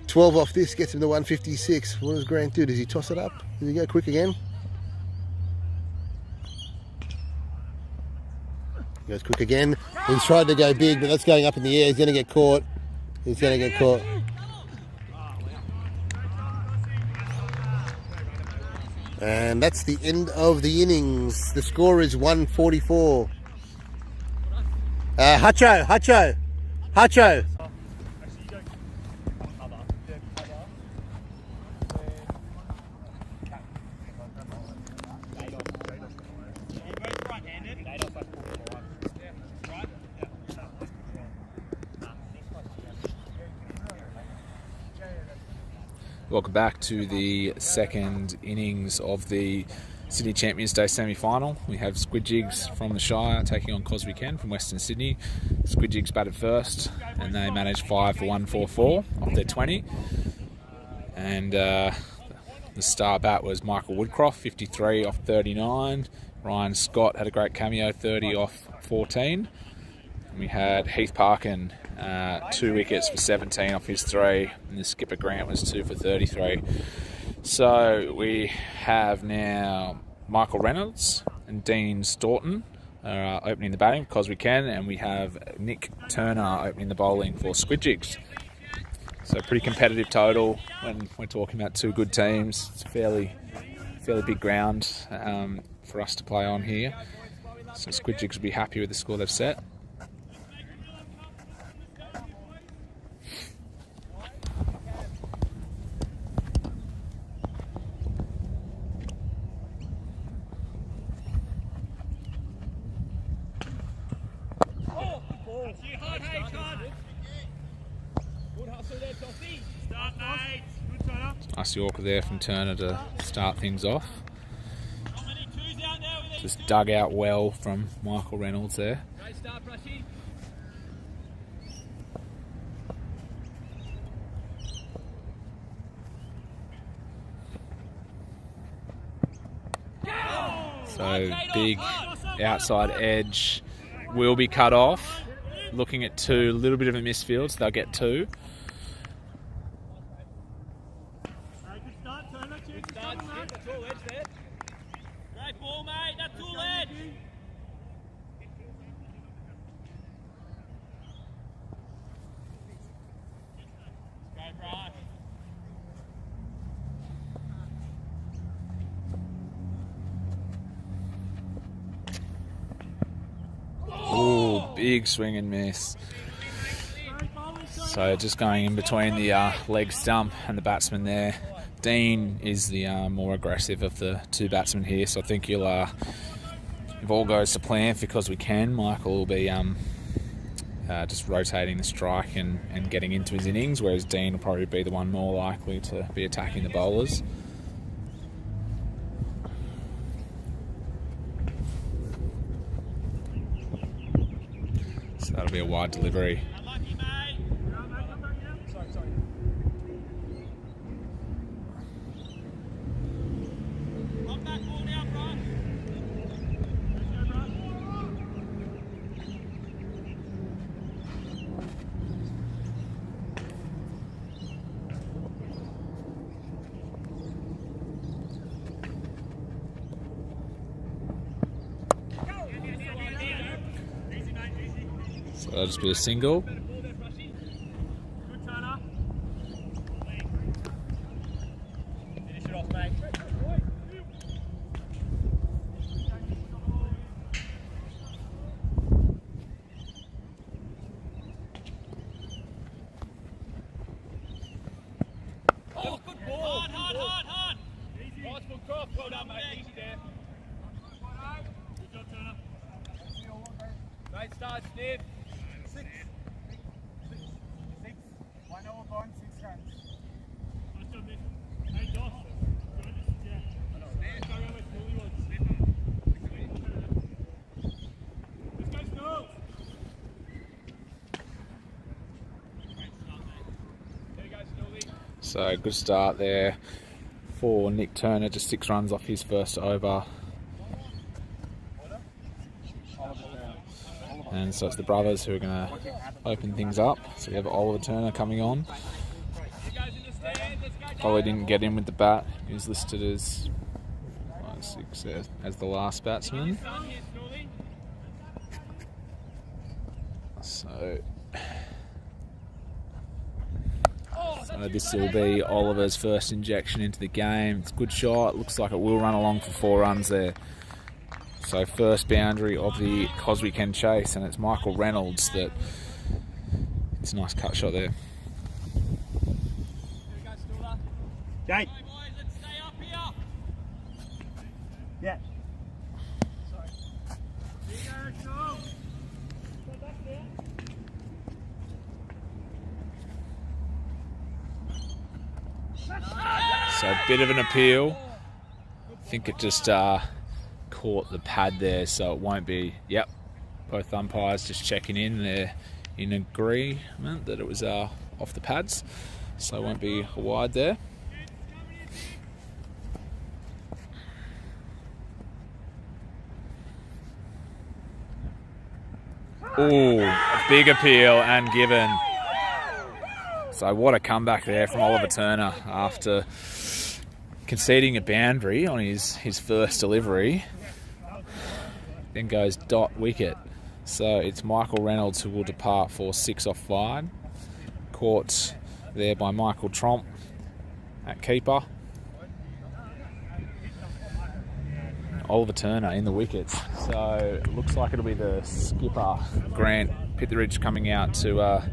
12 off this gets him to 156. What does Grant do? Does he toss it up? Does he go quick again? He goes quick again. He's tried to go big, but that's going up in the air. He's going to get caught. He's going to get caught. And that's the end of the innings. The score is 144. Hacho. Welcome back to the second innings of the Sydney Champions Day semi-final. We have Squidjigs from the Shire taking on coswecan from Western Sydney. Squidjigs batted first and they managed 5 for 144 off their 20. And the star bat was Michael Woodcroft, 53 off 39. Ryan Scott had a great cameo, 30 off 14. And we had Heath Parkin, 2 wickets for 17 off his 3, and the skipper Grant was 2 for 33. So we have now Michael Reynolds and Dean Staunton opening the batting because we can, and we have Nick Turner opening the bowling for Squidjigs. So pretty competitive total when we're talking about 2 good teams. It's a fairly big ground for us to play on here. So Squidjigs will be happy with the score they've set. Nice Yorker there from Turner to start things off. Just dug out well from Michael Reynolds there. So big outside edge will be cut off. Looking at 2, a little bit of a misfield, so they'll get 2. Great ball, mate. That's all edge. Go, Brian. Oh, big swing and miss. So just going in between the leg stump and the batsman there. Dean is the more aggressive of the 2 batsmen here, so I think he'll, if all goes to plan, because we can, Michael will be just rotating the strike and getting into his innings, whereas Dean will probably be the one more likely to be attacking the bowlers. So that'll be a wide delivery. So that'll just be a single. Well done, mate. Easy there. Good job, Turner. start, Steve. 6. 1 over bond, 6 runs. Hey, Josh. Yeah. Let's go, Snow. So good start there for Nick Turner, just 6 runs off his first over. And so it's the brothers who are going to open things up. So we have Oliver Turner coming on. Probably didn't get in with the bat. He was listed as 6 as the last batsman. So this will be Oliver's first injection into the game. It's a good shot. Looks like it will run along for 4 runs there. So first boundary of the coswecan chase, and it's Michael Reynolds that. It's a nice cut shot there. Jake. Yeah. So a bit of an appeal. I think it just caught the pad there, so it won't be. Yep, both umpires just checking in. They're in agreement that it was off the pads, so it won't be a wide there. Ooh, a big appeal and given. So what a comeback there from Oliver Turner after conceding a boundary on his first delivery. Then goes dot wicket. So it's Michael Reynolds who will depart for 6 off 5. Caught there by Michael Tromp at keeper. Oliver Turner in the wickets. So it looks like it'll be the skipper, Grant Pitteridge, coming out to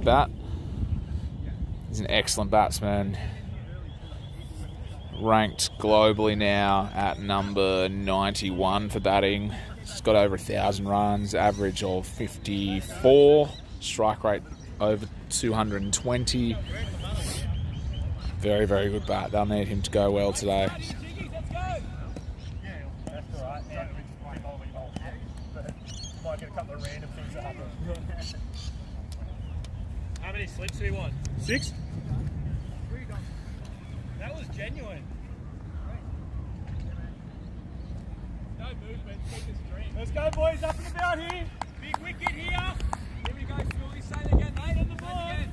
bat. He's an excellent batsman. Ranked globally now at number 91 for batting. He's got over 1,000 runs, average of 54, strike rate over 220. Very, very good bat. They'll need him to go well today. How many slips do we want? 6? That was genuine. No movement, take the stream. Let's go, boys, up and about here. Big wicket here. Here we go, Sully. Say it again, mate, on the board.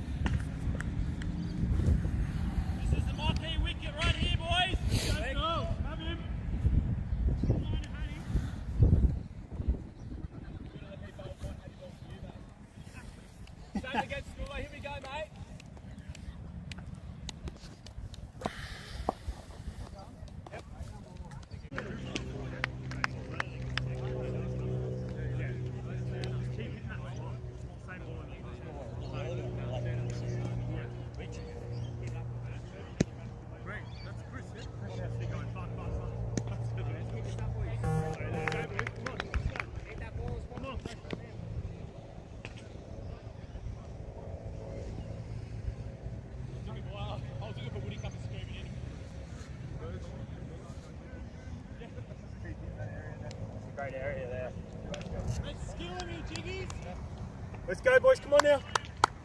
This is the marquee wicket right here, boys. Let's go. Have him. Say it again, Sully. Here we go, mate. Great area there. Let's skill me, Jiggies. Let's go, boys. Come on now.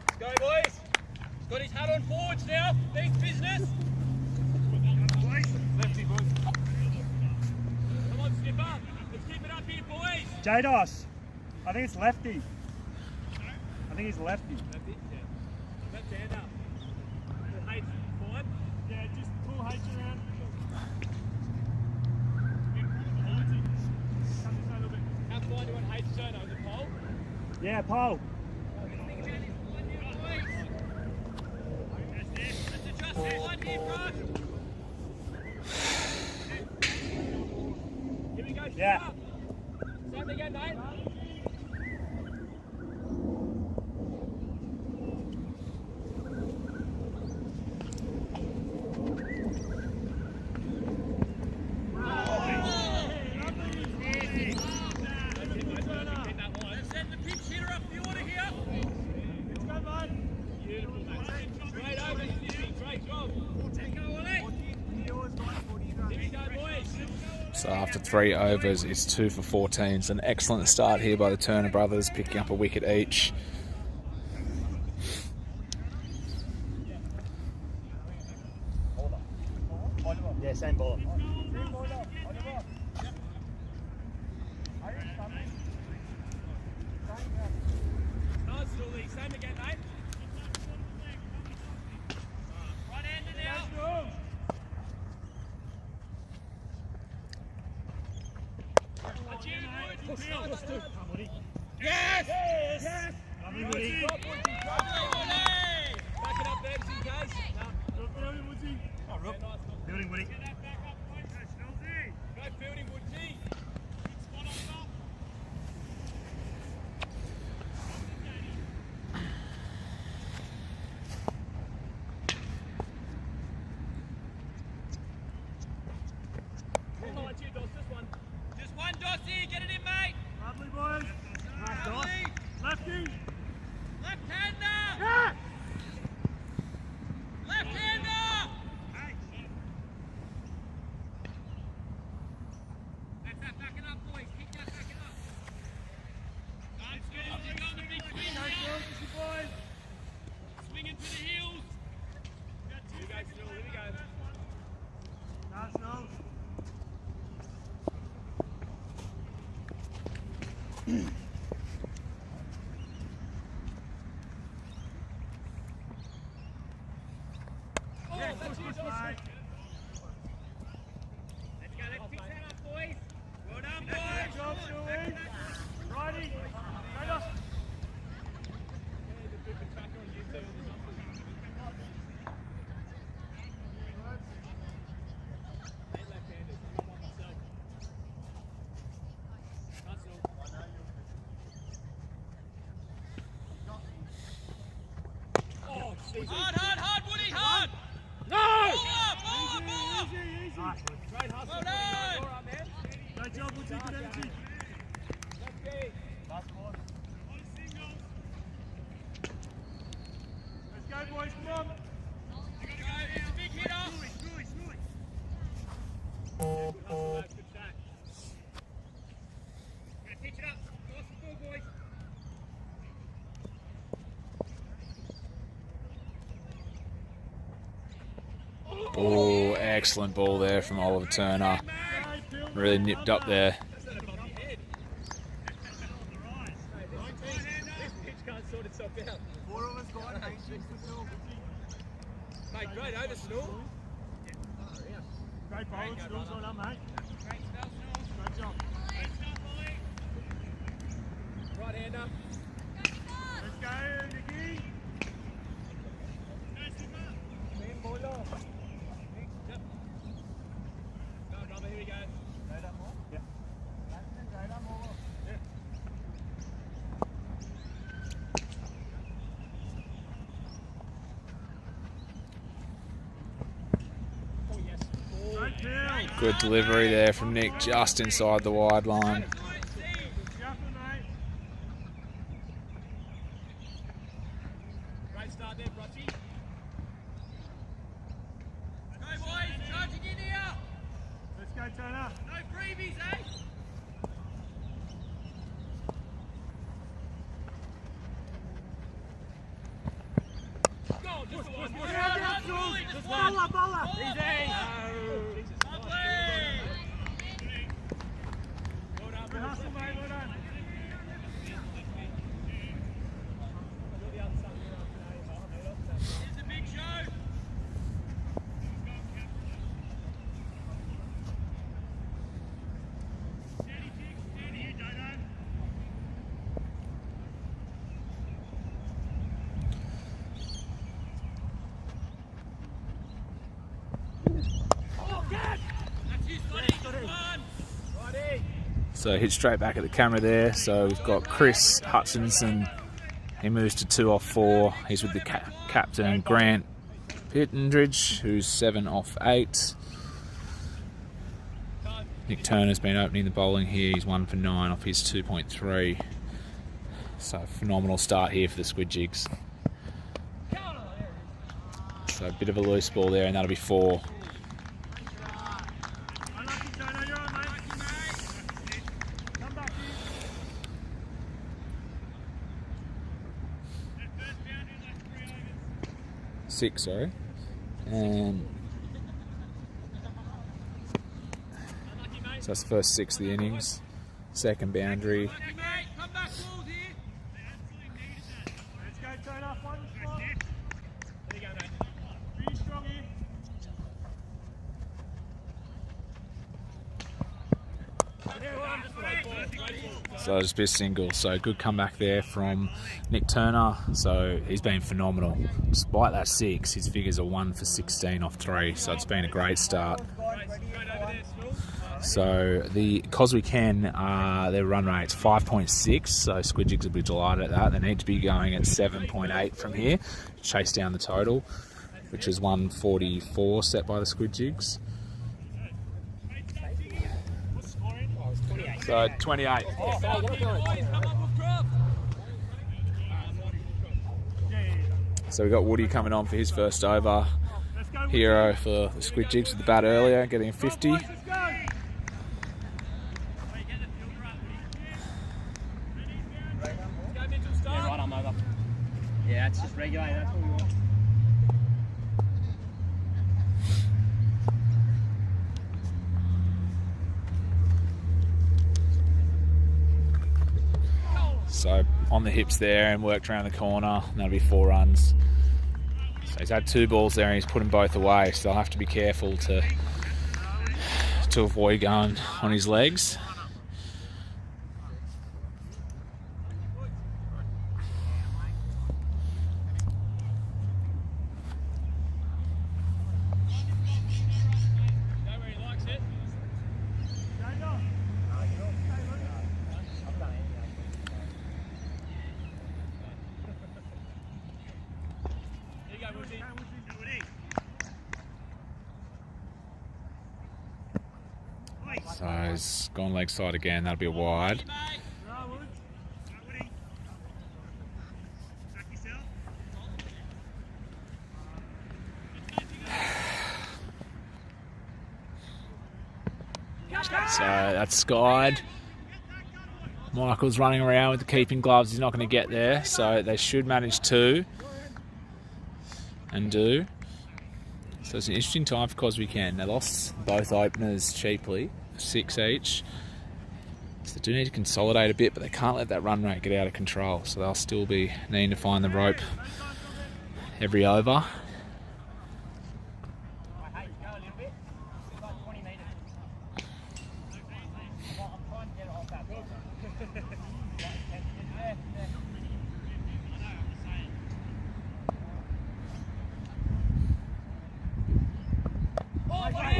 Let's go, boys. He's got his hat on forwards now. Thanks, business. Lefty, boys. Come on, skipper. Let's keep it up here, boys. Jados. I think it's lefty. I think he's lefty. Lefty? Yeah. Left hand up. H forward. Yeah, just pull H around. How far do you want H to turn? Is it pole? Yeah, pole. Let's adjust that one here, bro. Here we go. Yeah. Same again, mate. So after 3 overs, it's 2 for 14. It's an excellent start here by the Turner brothers, picking up a wicket each. Yeah, same ball. Same again, mate. Right-handed now. Yes! Yes! Lovely, Woody. Back it up there, just in case. Building, Woody. Great fielding, Woody. Just one, Dossie, get it in, mate. Lovely, boys. Nice, Doss. Lefty. Left-hander. Yeah. Left-hander. That's that, back it up, boys. Kick that, back it up. That's good. You got the big swing, mate. Boys. Swinging to the heels. Here we go, still. Here we go. Nice, no. Yeah, push, that's you, push, Dossie. mate. Let's go, let's pick that up, boys. Well done, Good boys. job, Stewie. Righty. Go, Doss. Hard, Woody, hard! No! Ball up! Easy, easy. Nice, Woody. Great hustle. Well done! Great job, Woody. Good energy. Last ball. Let's go, boys. Come on. It's a big hitter. Good hustle, lads. Good shot. Gonna pitch it up. Nice and full, boys. Oh, excellent ball there from Oliver Turner. Really nipped up there. This pitch can't sort itself out. Four of us got 8 6 to 2. Mate, great over, Snow. Great bowling skills, well done, mate. Great spell, Snow. Great job. Right hander. Let's go, Nicky. Yep. Go, Robert, here we go. Yeah. Oh, yes. Great kill. Good delivery there from Nick, just inside the wide line. Shuffle, mate. Great start there, Brutchy. Go, boys. Charging in here. Let's go, Turner. No freebies, eh? Go, just the one. Hard, Wooly, just one. Bowler. Easy. Lovely. Well done, Good hustle, mate. Well done. Here's a big show. That's you, Scotty. One. Righty. So hit straight back at the camera there. So we've got Chris Hutchinson. He moves to 2 off 4. He's with the captain Grant Pittendridge, who's 7 off 8. Nick Turner's been opening the bowling here. He's 1 for 9 off his 2.3. So phenomenal start here for the Squidjigs. So a bit of a loose ball there, and that'll be 4. Unlucky, Turner. You're on, mate. 6, sorry. And so that's the first 6 of the innings. Second boundary. Let's go, turn off one spot. There you go, mate. Really strong here. So just be a single. So good comeback there from Nick Turner. So he's been phenomenal. Despite that 6, his figures are 1 for 16 off 3. So it's been a great start. So the coswecan, their run rate's 5.6. So Squidjigs will be delighted at that. They need to be going at 7.8 from here to chase down the total, which is 144 set by the Squidjigs. So 28. So we got Woody coming on for his first over. Hero for the Squidjigs with the bat earlier, getting a 50. Let's go. Yeah, right arm over. Yeah, that's just regulate. That's what we want. So on the hips there and worked around the corner. And that'll be 4 runs. So he's had 2 balls there and he's put them both away. So they'll have to be careful to avoid going on his legs. So he's gone leg side again. That'll be a wide. So that's skied. Michael's running around with the keeping gloves. He's not going to get there. So they should manage to and do. So it's an interesting time for coswecan. They lost both openers cheaply, 6 each. So they do need to consolidate a bit, but they can't let that run rate get out of control. So they'll still be needing to find the rope every over.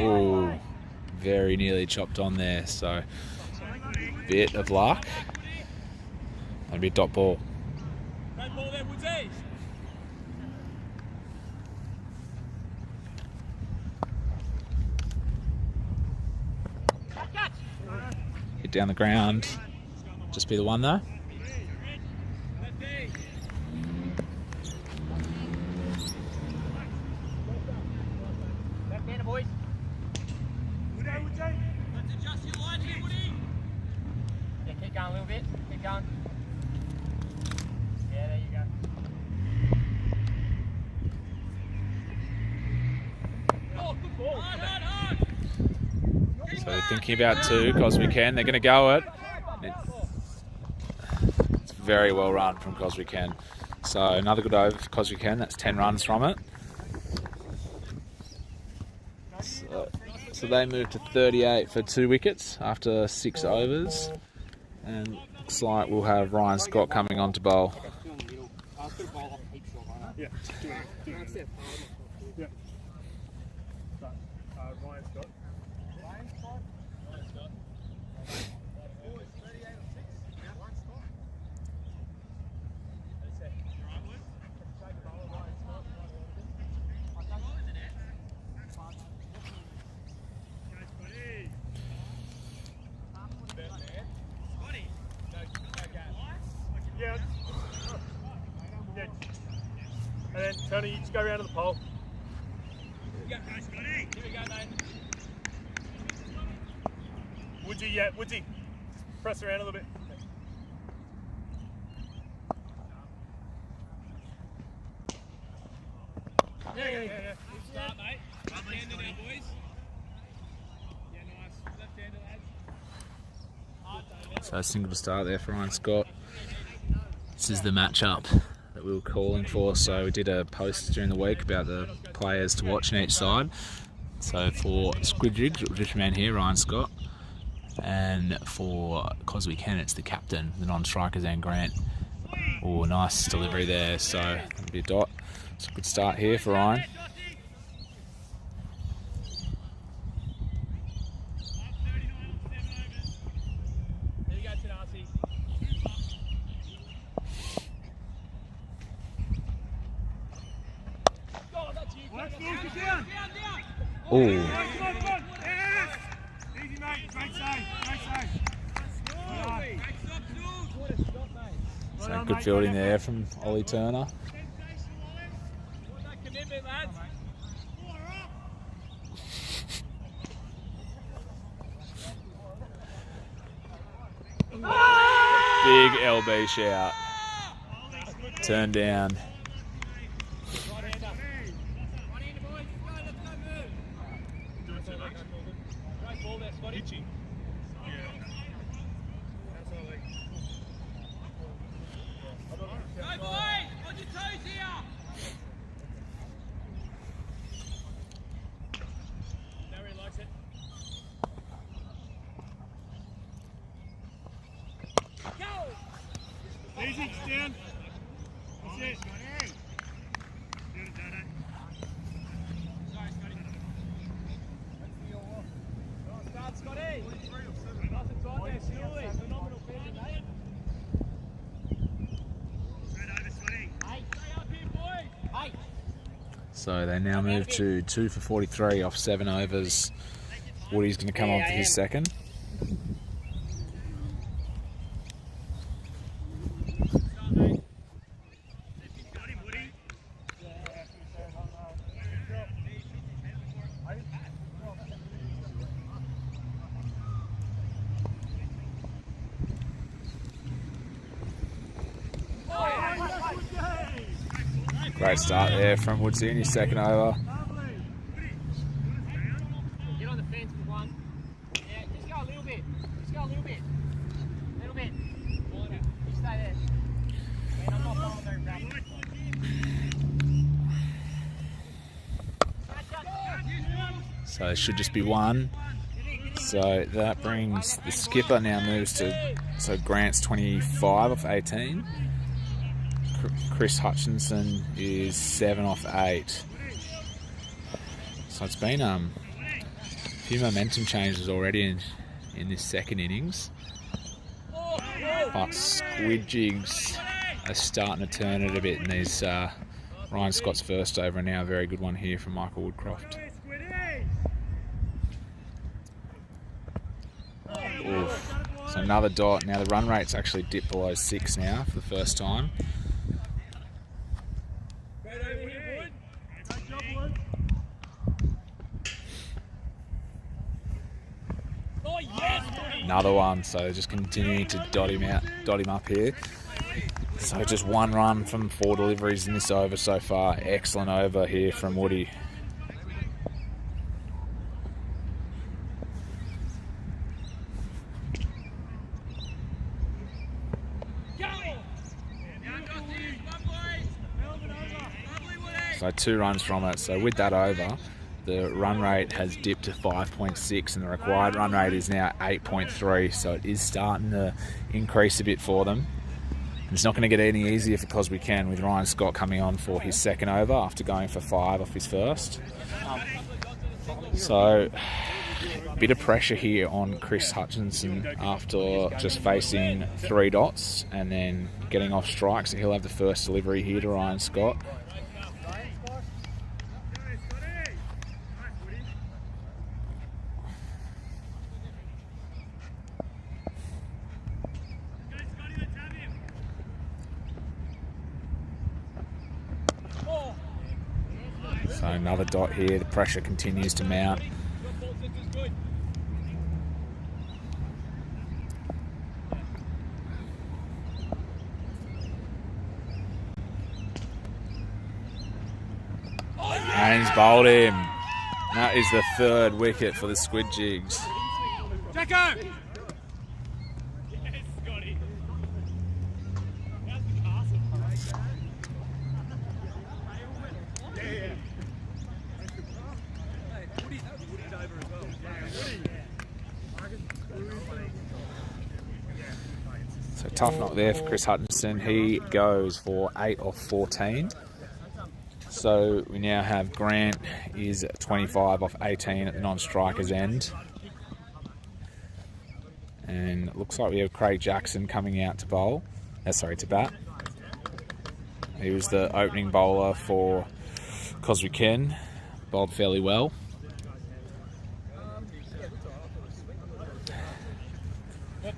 Oh, very nearly chopped on there. So bit of luck. That'll be a dot ball. Great ball there, Woodsy. Hit down the ground. Just be the one though. Left-hander, boys. Let's adjust your line here, Woody. Yeah, keep going a little bit. Keep going. Yeah, there you go. Oh, good ball. Hard. So they're thinking about 2 coswecan. They're going to go it. It's very well run from coswecan. So another good over for coswecan. That's 10 runs from it. So they moved to 38 for 2 wickets after 6 overs. And looks like we'll have Ryan Scott coming on to bowl. Yeah. Yeah. But, Ryan Scott. Yeah. Yeah. And then Tony, you just go around to the pole. Here we go, mate. Woodsy, yeah, Woodsy. Just press around a little bit. Start, mate. Left-hander now, boys. Yeah, nice. Left-hander, lads. So a single to start there for Ryan Scott. This is the matchup that we were calling for. So we did a post during the week about the players to watch on each side. So for Squidjigs, it was this man here, Ryan Scott. And for coswecan, it's the captain, the non-striker, Zan Grant. Oh, nice delivery there. So it'll be a dot. It's a good start here for Ryan. There you go, Tanasi. Oh, that's you. Down. Oh, Come on. Yes. Easy, mate. Great save. so good fielding there from Ollie Turner. Commitment, lads. Big LB shout. Turn down. Great ball there, Scotty. Go, boys! On your toes here! Darren likes it. Go! Easy, stand. That's it. Good, Dada. Sorry, Scotty. Start, Scotty. Nice and tight there, slowly. Phenomenal finish, mate. Straight over, Sweaty. Stay up here, boys. Hey, So they now move to 2 for 43 off 7 overs. Woody's going to come on for his second. Got him, Woody. Great start there from Woodsy in his second over. get on the fence for one. Yeah, just go a little bit. Little bit. You stay there. Man, I'm not following very rapid. So it should just be one. So that brings the skipper now moves to, so Grant's 25 off 18. Chris Hutchinson is 7 off 8. So it's been a few momentum changes already in this second innings. But Squidjigs are starting to turn it a bit, and there's Ryan Scott's first over, and now a very good one here from Michael Woodcroft. Oof. So another dot. Now the run rate's actually dipped below 6 now for the first time. Right over here, Wood. Great job, Wood. Oh, yes! Another one. So they're just continuing to dot him up here. So just one run from 4 deliveries in this over so far. Excellent over here from Woody. So 2 runs from it. So with that over, the run rate has dipped to 5.6 and the required run rate is now 8.3. So it is starting to increase a bit for them. And it's not going to get any easier for coswecan with Ryan Scott coming on for his second over after going for 5 off his first. So a bit of pressure here on Chris Hutchinson after just facing 3 dots and then getting off strikes. So he'll have the first delivery here to Ryan Scott. So another dot here, the pressure continues to mount. James bowled him. That is the third wicket for the Squidjigs. Jacko! Yes, Scotty. How's the castle? Yeah. Woody's over as well. So tough knock there for Chris Hutchinson. He goes for 8 off 14. So we now have Grant is 25 off 18 at the non-striker's end. And it looks like we have Craig Jackson coming out to bowl. To bat. He was the opening bowler for coswecan. Bowled fairly well.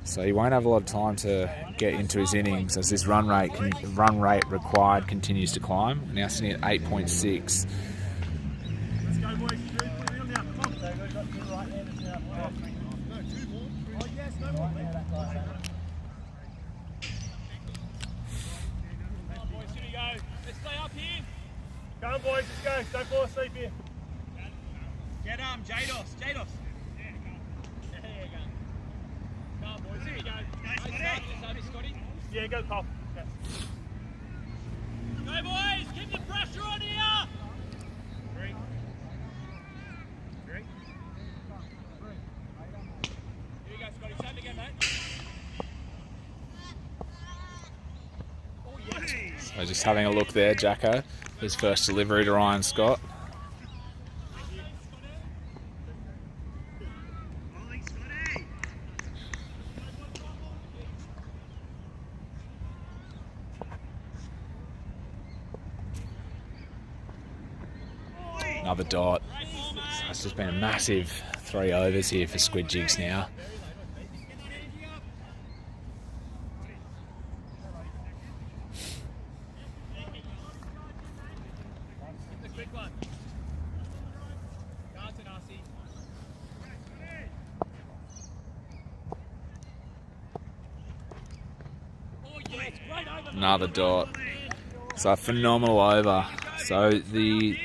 So he won't have a lot of time to get into his innings as his run rate required continues to climb. We're now sitting at 8.6. Let's go, boys. Put it on now. Come on. They've got 2 right-handers now. No, 2 more. Oh, yes, no more. Come on, boys. Here we go. Let's stay up here. Come on, boys. Let's go. Don't fall asleep here. Get Jados. Jados. Come on, boys. Here we go. Scotty. Yeah, go, Pop. Yes. Go, boys. Keep the pressure on here. 3. 3. Here we go, Scotty. Start again, mate. Oh, yes. So just having a look there, Jacko. His first delivery to Ryan Scott. Another dot. So it's just been a massive 3 overs here for Squidjigs now. The quick one. Carlton, RC. Oh, yes. Great over. Another dot. So a phenomenal over. So the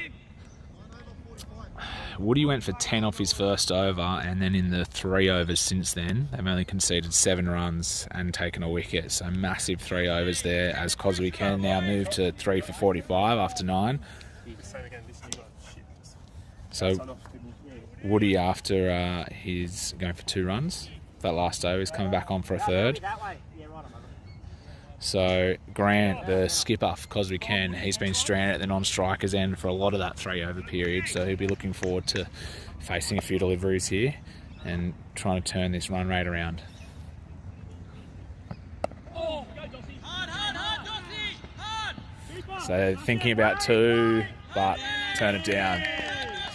Woody went for 10 off his first over, and then in the 3 overs since then, they've only conceded 7 runs and taken a wicket. So massive 3 overs there as coswecan now move to 3 for 45 after 9. So Woody, after he's going for 2 runs, that last over is coming back on for a 3rd. So Grant, the skipper for coswecan, he's been stranded at the non-striker's end for a lot of that 3 over period, so he'll be looking forward to facing a few deliveries here and trying to turn this run rate around. So thinking about 2, but turn it down.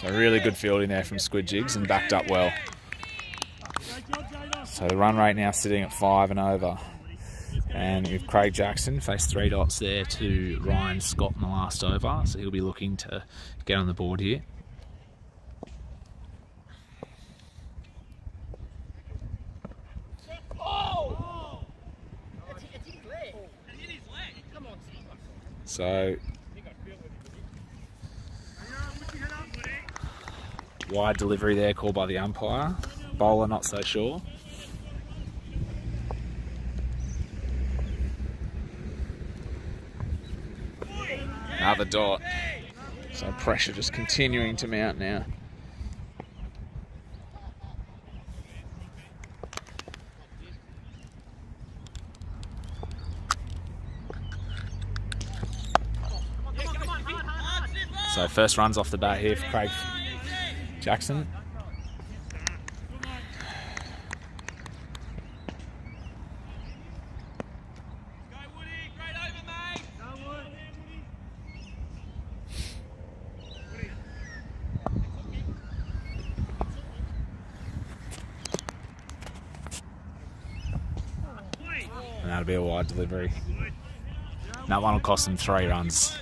So really good fielding there from Squidjigs and backed up well. So the run rate now sitting at 5 and over. And with Craig Jackson, faced 3 dots there to Ryan Scott in the last over, so he'll be looking to get on the board here. So wide delivery there called by the umpire. Bowler not so sure. Another dot. So pressure just continuing to mount now. So first runs off the bat here for Craig Jackson. And that'll be a wide delivery. And that one will cost them 3 runs.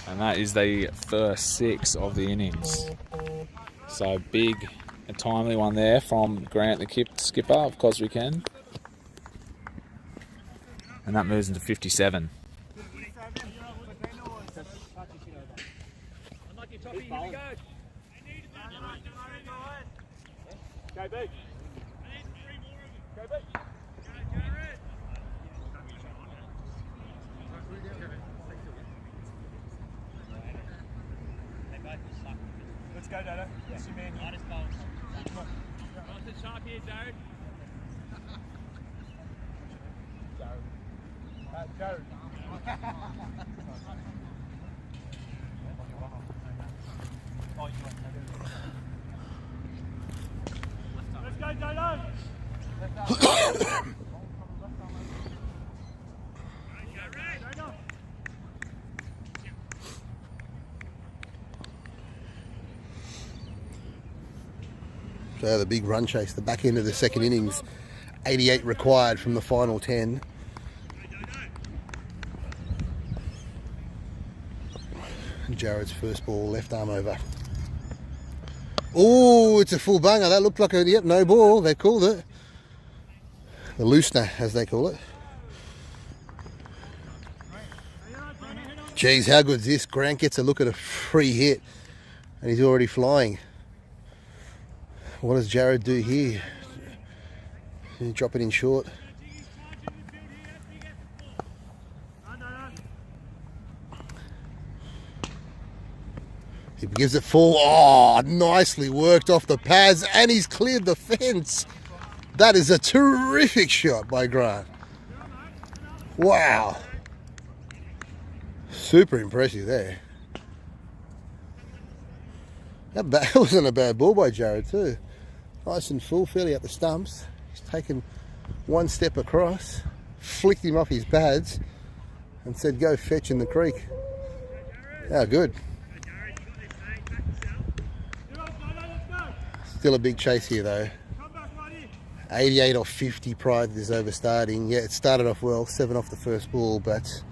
And that is the first 6 of the innings. So big and timely one there from Grant, the skipper of coswecan. And that moves into 57. Go big. Go big. Let's go, Dado. That's your man here. Come on. Off the top here, Jared. Jared. Let's go, Dado. So the big run chase, the back end of the second innings, 88 required from the final 10. Jared's first ball, left arm over. Oh, it's a full bunger. That looked like a, yep, no ball. They called it. The loosener, as they call it. Geez, how good's this? Grant gets a look at a free hit, and he's already flying. What does Jared do here? Drop it in short. He gives it full. Oh, nicely worked off the pads, and he's cleared the fence. That is a terrific shot by Grant. Wow. Super impressive there. That wasn't a bad ball by Jared too. Nice and full, fairly up the stumps. He's taken one step across, flicked him off his pads, and said, go fetch in the creek. How good. Still a big chase here though. 88 off 50 prior to this over starting. Yeah, it started off well, 7 off the first ball, but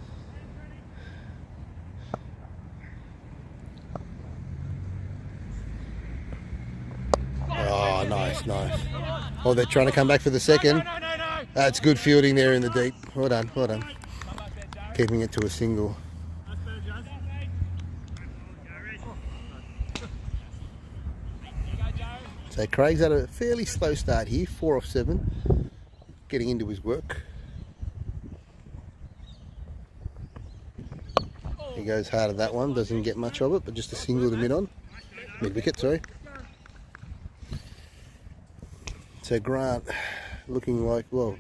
oh, nice. Oh, they're trying to come back for the second. That's good fielding there in the deep. Well done. Keeping it to a single. So Craig's had a fairly slow start here, 4 off 7, getting into his work. He goes hard at that one, doesn't get much of it, but just a single to mid-wicket, sorry. So Grant looking like, well,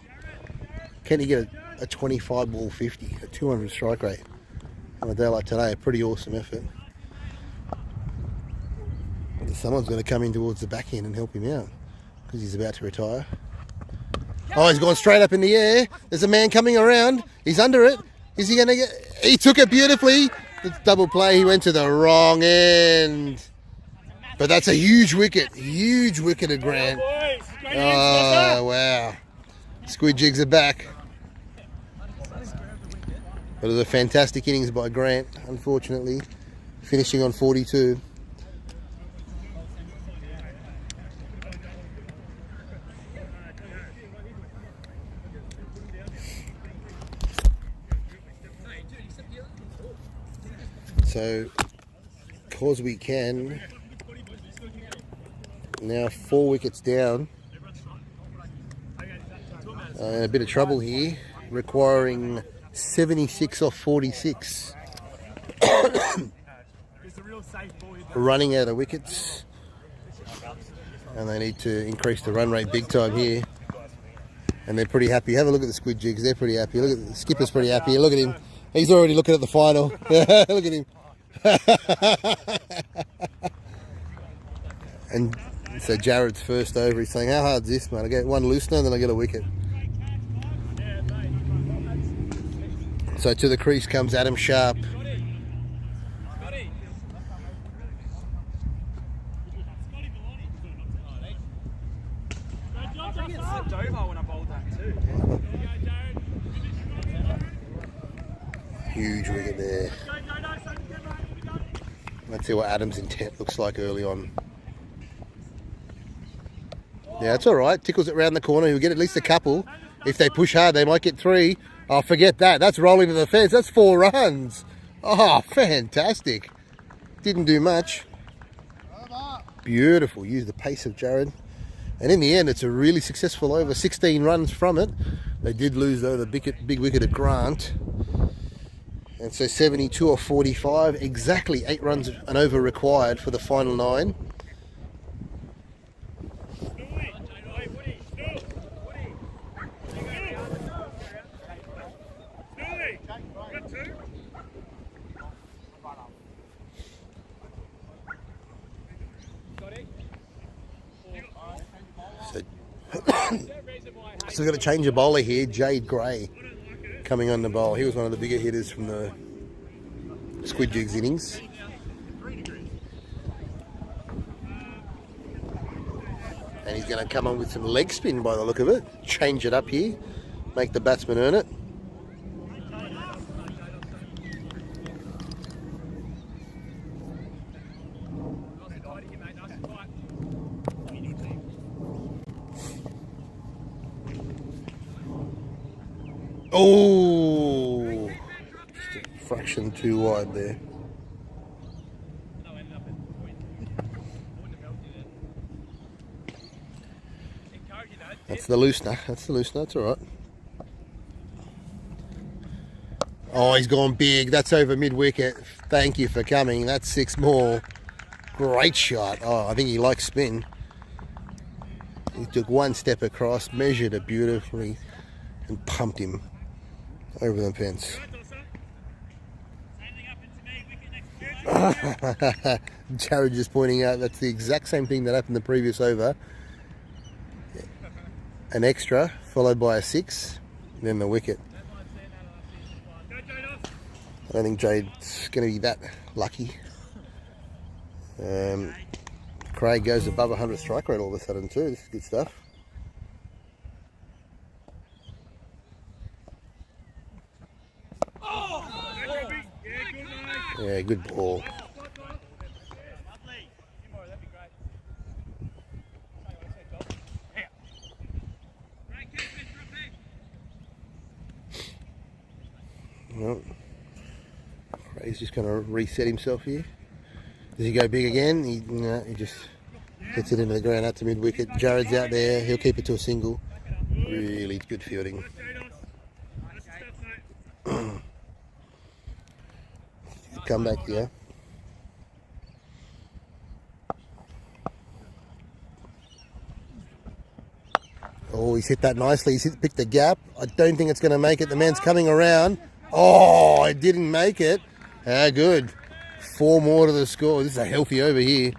can he get a 25 ball 50, a 200 strike rate on a day like today? A pretty awesome effort. Someone's going to come in towards the back end and help him out because he's about to retire. Oh, he's gone straight up in the air. There's a man coming around. He's under it. Is he going to get... He took it beautifully. It's double play. He went to the wrong end. But that's a huge wicket. Huge wicket of Grant. Oh, wow. Squidjigs are back. But it was a fantastic innings by Grant, unfortunately. Finishing on 42. So, coswecan, now 4 wickets down, in a bit of trouble here, requiring 76 off 46. Running out of wickets, and they need to increase the run rate big time here. And they're pretty happy. Have a look at the Squidjigs, they're pretty happy. Look at the skipper's pretty happy. Look at him. He's already looking at the final. Look at him. And so Jared's first over, he's saying, how hard's this, mate? I get one loosener and then I get a wicket. So to the crease comes Adam Sharp. Huge wicket there. Let's see what Adam's intent looks like early on. Yeah, it's all right. Tickles it round the corner. He'll get at least a couple. If they push hard, they might get 3. Oh, forget that. That's rolling to the fence. That's 4 runs. Oh, fantastic. Didn't do much. Beautiful. Use the pace of Jared. And in the end, it's a really successful over. 16 runs from it. They did lose, though, the big wicket at Grant. And so 72 or 45. Exactly 8 runs and over required for the final 9. So we've got to change a bowler here. Jade Gray coming on the bowl. He was one of the bigger hitters from the Squidjigs innings. And he's going to come on with some leg spin by the look of it. Change it up here. Make the batsman earn it. Oh, just a fraction too wide there. That's the loosener. That's the loosener. That's all right. Oh, he's gone big. That's over mid-wicket. Thank you for coming. That's 6 more. Great shot. Oh, I think he likes spin. He took 1 step across, measured it beautifully, and pumped him over the fence. Jared just pointing out that's the exact same thing that happened the previous over. An extra followed by a 6, then the wicket. I don't think Jade's going to be that lucky. Craig goes above 100 strike rate all of a sudden too. This is good stuff. Yeah, good ball. Well, Craig's just going to reset himself here. Does he go big again? No, he just hits it into the ground out to mid-wicket. Jared's out there. He'll keep it to a single. Really good fielding. Come back here. Oh, he's hit that nicely. He's picked the gap. I don't think it's going to make it. The man's coming around. Oh, it didn't make it. How good. 4 more to the score. This is a healthy over here.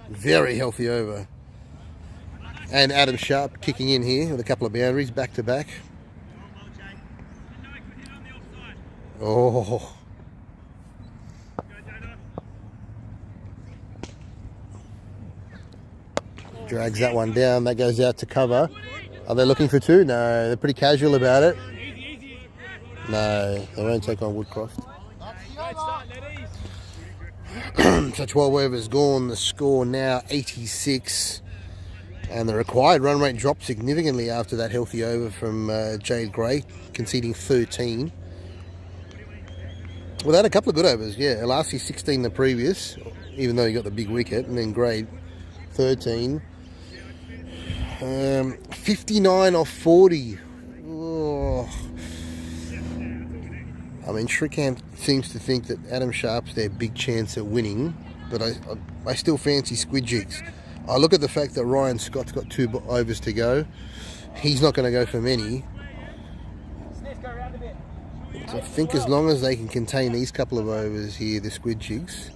Very healthy over. And Adam Sharp kicking in here with a couple of boundaries back to back. Oh. Drags that one down. That goes out to cover. Are they looking for 2? No, they're pretty casual about it. No, they won't take on Woodcroft. So 12 overs gone. The score now 86. And the required run rate dropped significantly after that healthy over from Jade Gray, conceding 13. Well, they had a couple of good overs, yeah. Elasi 16 the previous, even though he got the big wicket, and then Gray 13. 59 off 40. Oh. I mean, Shrikant seems to think that Adam Sharp's their big chance at winning, but I still fancy Squidjigs. I look at the fact that Ryan Scott's got 2 overs to go. He's not going to go for many. So I think as long as they can contain these couple of overs here, the Squidjigs,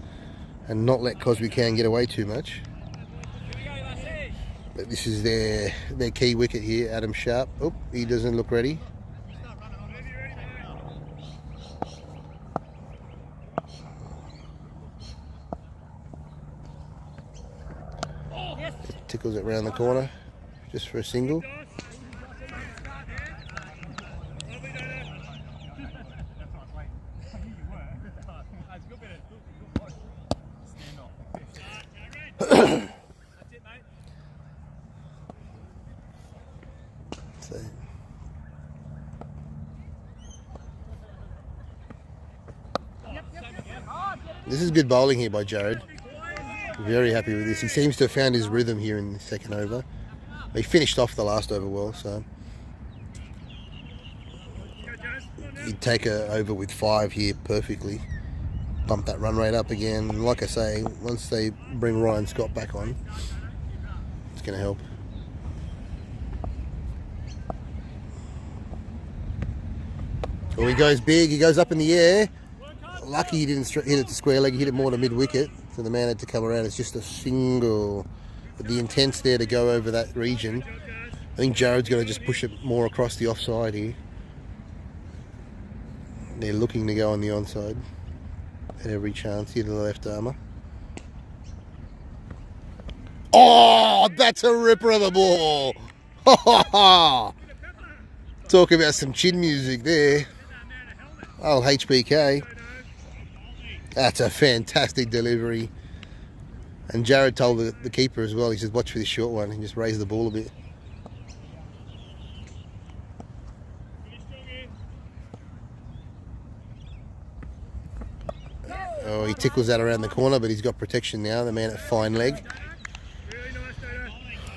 and not let coswecan get away too much. But this is their key wicket here, Adam Sharp. Oh, he doesn't look ready. Tickles it round the corner just for a single. This is good bowling here by Jared. Very happy with this. He seems to have found his rhythm here in the second over. He finished off the last over well, so he'd take a over with 5 here perfectly. Bump that run rate up again. And like I say, once they bring Ryan Scott back on, it's going to help. Oh, he goes big. He goes up in the air. Lucky he didn't hit it to square leg. He hit it more to mid wicket, so the man had to come around. It's just a single. But the intent's there to go over that region. I think Jared's going to just push it more across the offside here. They're looking to go on the onside at every chance here to the left armour. Oh, that's a ripper of the ball. Talk about some chin music there. Oh, HBK. That's a fantastic delivery. And Jared told the keeper as well, he says, watch for this short one and just raise the ball a bit. Oh, he tickles that around the corner, but he's got protection now, the man at fine leg.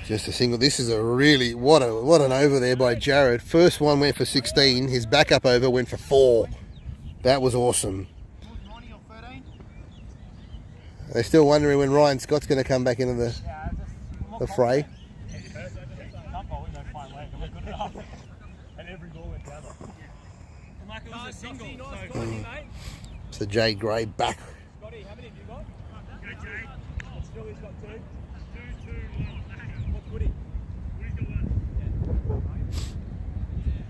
Just a single. This is a really, what an over there by Jared. First one went for 16, his backup over went for 4. That was awesome. They're still wondering when Ryan Scott's going to come back into the fray. So Jade Gray back. Scotty, how many have you got? Go Jade. Philly's got 2. 2, 1. What's Woody? Woody's got 1.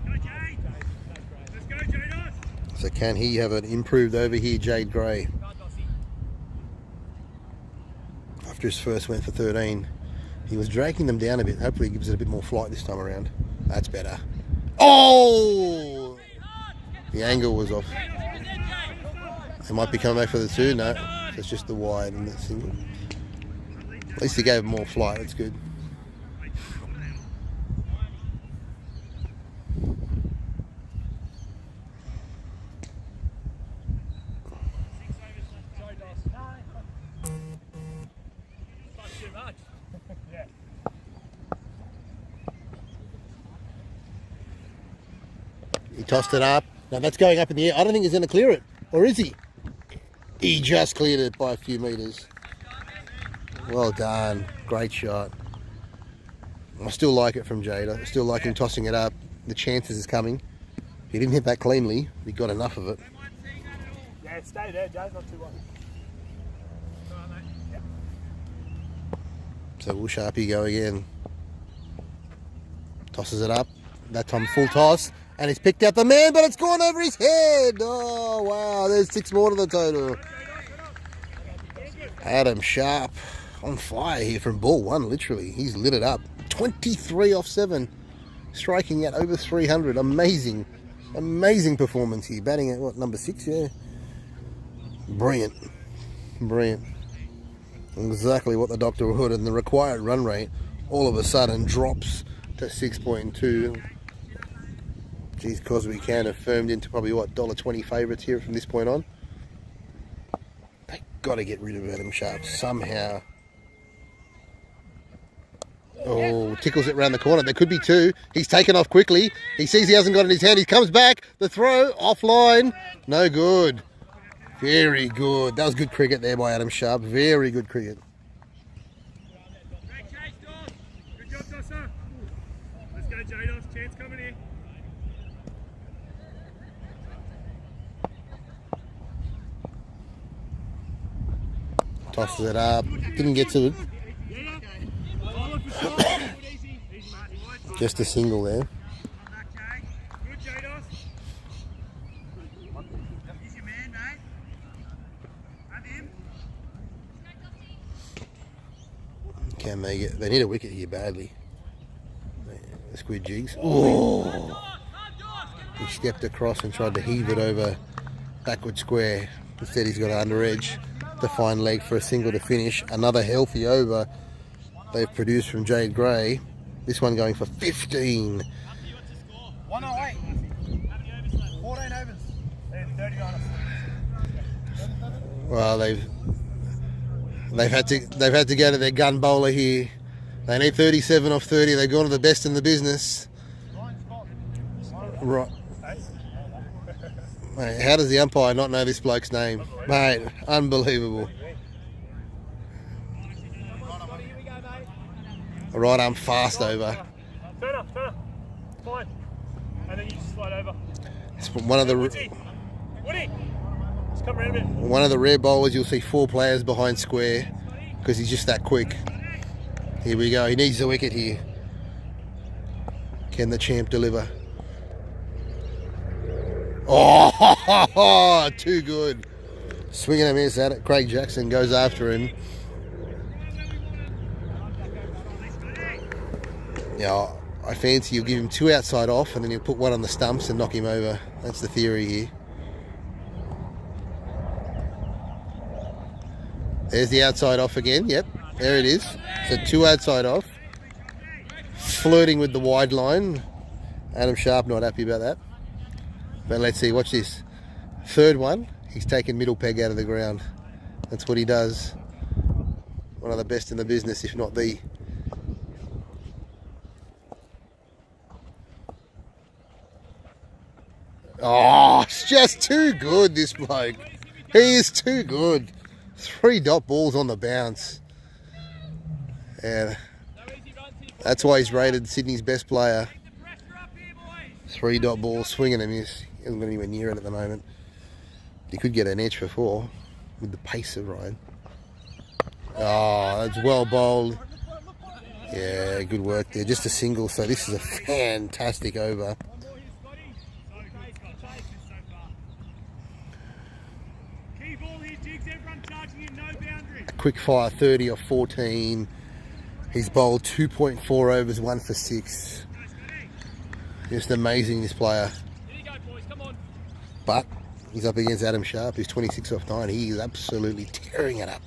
Go Jade. Let's go Jade. So can he have an improved over here, Jade Gray? After his first went for 13, he was dragging them down a bit. Hopefully he gives it a bit more flight this time around. That's better. Oh! The angle was off. They might be coming back for the 2. No, it's just the wide and the single. At least he gave him more flight. That's good. He tossed it up. Now that's going up in the air. I don't think he's going to clear it. Or is he? He just cleared it by a few metres. Well done. Great shot. I still like it from Jade. I still like him tossing it up. The chances is coming. He didn't hit that cleanly. He got enough of it. Yeah, stay there, Jade. Not too long. So will Sharpie go again? Tosses it up. That time full toss. And he's picked out the man, but it's gone over his head. Oh, wow. There's 6 more to the total. Adam Sharp on fire here from ball 1, literally. He's lit it up. 23 off 7. Striking at over 300. Amazing. Amazing performance here. Batting at, what, number 6? Yeah. Brilliant. Brilliant. Exactly what the doctor would. And the required run rate all of a sudden drops to 6.2. Geez, coswecan have firmed into probably, what, $1.20 favourites here from this point on. They got to get rid of Adam Sharp somehow. Oh, tickles it round the corner. There could be 2. He's taken off quickly. He sees he hasn't got it in his hand. He comes back. The throw, offline. No good. Very good. That was good cricket there by Adam Sharp. Very good cricket. Good job, Tosser. Let's go, Jados. Chance coming here. Tosses it up. Didn't get to it. Just a single there. Good, Jados. He's your man, mate. Have him. Can they get... They need a wicket here badly. The Squidjigs. Oh! He stepped across and tried to heave it over backward square. Instead he's got an under edge. The fine leg for a single to finish. Another healthy over they've produced from Jade Gray. This one going for 15. 108. 14 overs. 30 on us. Well, they've had to go to their gun bowler here. They need 37 off 30. They've gone to the best in the business. Right. Mate, how does the umpire not know this bloke's name? Mate, unbelievable. Right arm fast over. Turn up. Fine. And then you just slide over. It's one of the Woody! Just come around a bit. one of the rare bowlers you'll see 4 players behind square because he's just that quick. Here we go. He needs the wicket here. Can the champ deliver? Oh, too good. Swinging a miss at it. Craig Jackson goes after him. Yeah, I fancy you'll give him 2 outside off and then he'll put 1 on the stumps and knock him over. That's the theory here. There's the outside off again. Yep, there it is. So 2 outside off. Flirting with the wide line. Adam Sharp not happy about that. But let's see, watch this. 3rd one, he's taken middle peg out of the ground. That's what he does. One of the best in the business, if not the. Oh, it's just too good, this bloke. He is too good. 3 dot balls on the bounce. Yeah, that's why he's rated Sydney's best player. 3 dot ball, swing and a miss. He hasn't got anywhere near it at the moment. He could get an edge for 4 with the pace of Ryan. Oh, that's well bowled. Yeah, good work there. Just a single, so this is a fantastic over. Quick fire 30 or 14. He's bowled 2.4 overs, 1 for 6. Just amazing, this player. But he's up against Adam Sharp, who's 26 off 9. He's absolutely tearing it up.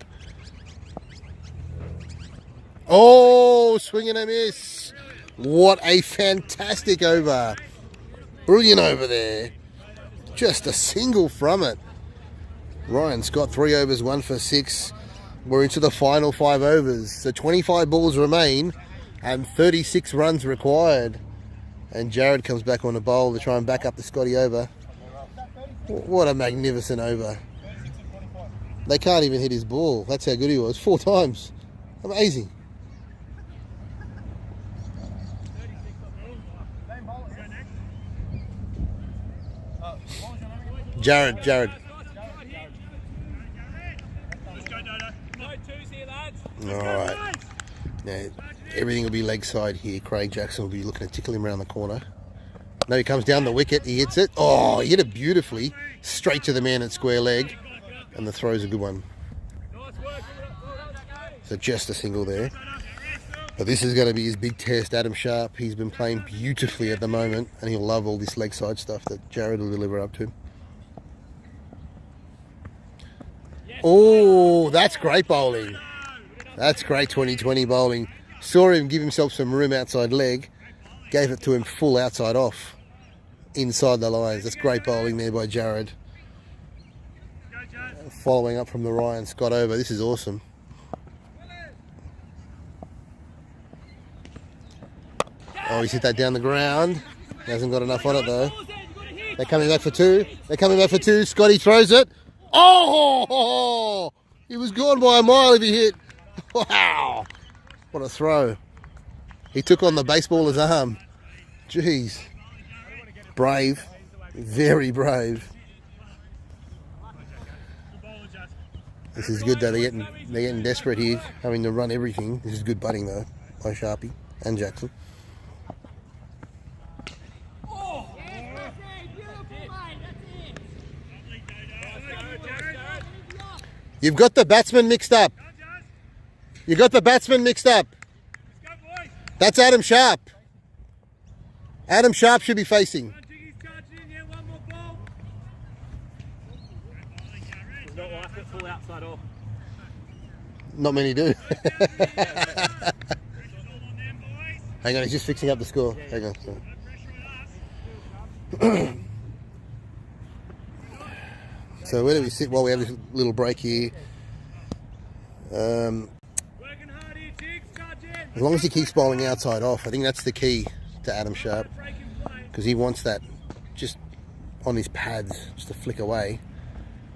Oh, swing and a miss. What a fantastic over. Brilliant over there. Just a single from it. Ryan Scott, 3 overs, 1 for 6. We're into the final 5 overs. So 25 balls remain and 36 runs required. And Jared comes back on the bowl to try and back up the Scotty over. What a magnificent over. They can't even hit his ball. That's how good he was. 4 times. Amazing. Jared. Alright. Now, everything will be leg side here. Craig Jackson will be looking to tickle him around the corner. No, he comes down the wicket. He hits it. Oh, he hit it beautifully. Straight to the man at square leg. And the throw's a good one. So just a single there. But this is going to be his big test. Adam Sharp, he's been playing beautifully at the moment. And he'll love all this leg side stuff that Jared will deliver up to. Oh, that's great bowling. That's great 2020 bowling. Saw him give himself some room outside leg. Gave it to him full outside off. Inside the lines. That's great bowling there by Jared. Following up from the Ryan Scott over. This is awesome. Oh, he's hit that down the ground. Hasn't got enough on it though. They're coming back for 2. Scotty throws it. Oh! He was gone by a mile if he hit. Wow! What a throw. He took on the baseballer's arm. Jeez. Brave. Very brave. This is good though. They're getting desperate here, having to run everything. This is good butting though by Sharpie and Jackson. You've got the batsman mixed up. That's Adam Sharp. Adam Sharp should be facing. Not many do. Hang on, he's just fixing up the score. Hang on. So where do we sit while we have this little break here? Working hard here, Jigs. Start, Jen. As long as he keeps bowling outside off, I think that's the key to Adam Sharp, Break and play. because he wants that just on his pads, just to flick away.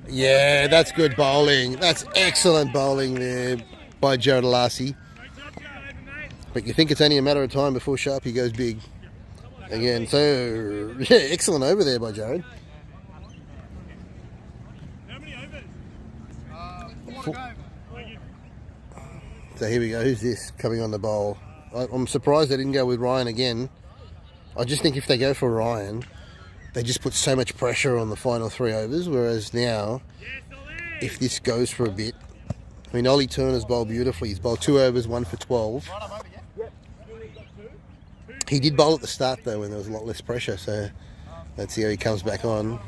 Yeah, that's good bowling. That's excellent bowling there by Jared Alassi. Don't touch it over, mate. But you think it's only a matter of time before Sharpie goes big again. So, yeah, excellent over there by Jared. How many overs? So here we go. Who's this coming on the bowl? I'm surprised they didn't go with Ryan again. I just think if they go for Ryan, they just put so much pressure on the final 3 overs. Whereas now, if this goes for a bit, I mean, Ollie Turner's bowled beautifully. He's bowled 2 overs, 1 for 12. He did bowl at the start though when there was a lot less pressure. So let's see how he comes back on.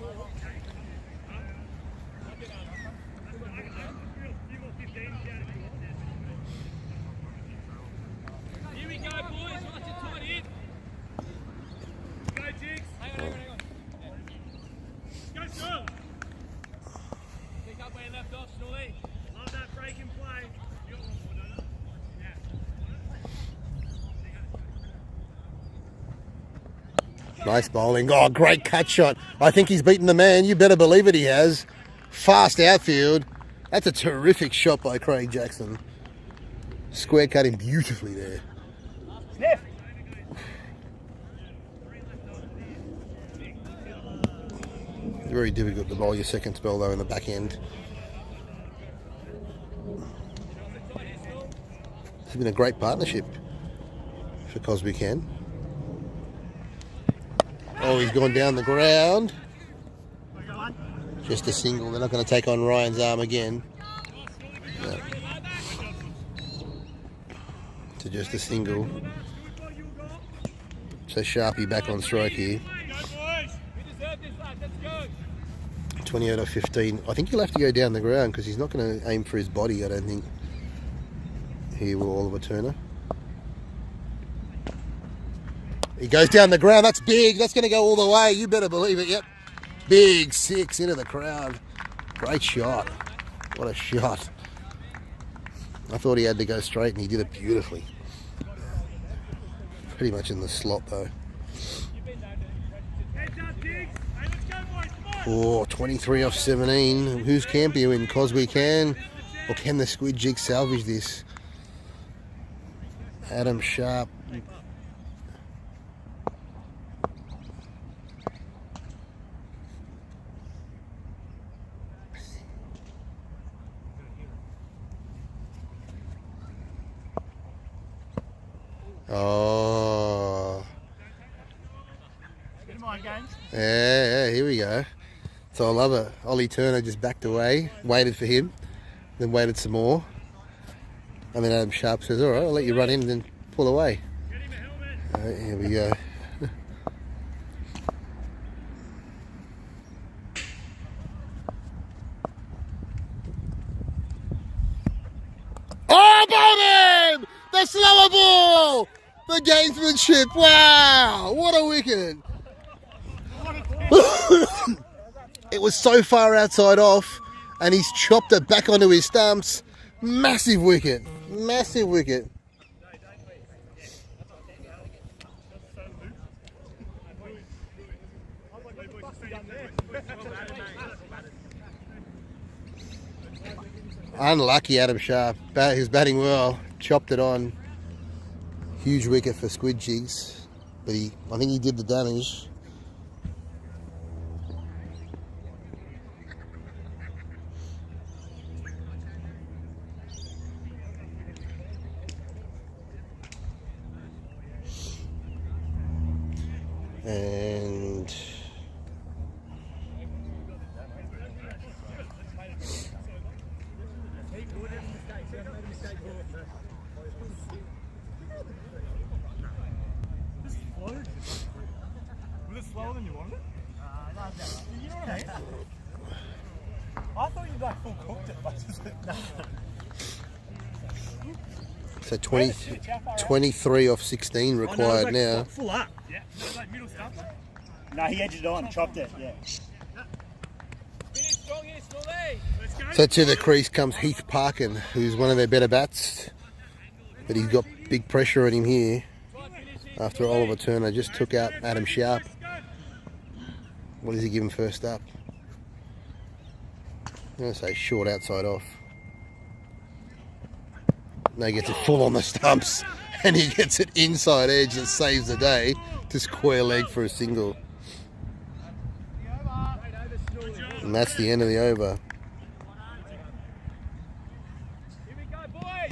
Here we go, boys. Watch it tight in. Go, Jigs. Hang on. Go, Snow. Pick up where you left off, Snowy. Love that break and play. You got one more, don't you? Nice bowling. Oh, great cut shot. I think he's beaten the man. You better believe it, he has. Fast outfield. That's a terrific shot by Craig Jackson. Square cut him beautifully there. Sniff. Very difficult to bowl your second spell though in the back end. It's been a great partnership for coswecan. Oh, he's gone down the ground. Just a single. They're not going to take on Ryan's arm again. No. So just a single. So Sharpie back on strike here. Go, boys. We deserve this, lad. Let's go. 28 or 15. I think he'll have to go down the ground because he's not going to aim for his body, I don't think. Here will Oliver Turner. He goes down the ground. That's big. That's going to go all the way. You better believe it. Yep. Big 6 into the crowd. Great shot. What a shot. I thought he had to go straight and he did it beautifully. Pretty much in the slot though. Heads up, Jigs. Hey, let's go, boys. Come on. Oh, 23 off 17. Who's camp you in? coswecan? Or can the Squidjigs salvage this? Adam Sharp. Oh. Yeah, here we go. So I love it. Ollie Turner just backed away, waited for him, then waited some more. And then Adam Sharp says, all right, I'll let you run in and then pull away. All right, here we go. Oh, bowled him! The slower ball! The gamesmanship, wow! What a wicket! It was so far outside off, and he's chopped it back onto his stumps. Massive wicket, massive wicket. Unlucky Adam Sharp. He was batting well, chopped it on. Huge wicket for Squidjigs, but I think he did the damage. And Was it slower than you wanted? You know what I mean? I thought you like full cooked it, but just so 23 off 16 required now. Full up. Yeah. Like middle stuff. No, he edged it on, chopped it, yeah. Finish strong here, So to the crease comes Heath Parkin, who's one of their better bats, but he's got big pressure on him here after Oliver Turner just took out Adam Sharp. What does he give him first up? I'm going to say short outside off. No, he gets it full on the stumps, and he gets it inside edge that saves the day to square leg for a single. And that's the end of the over. Here we go, boys.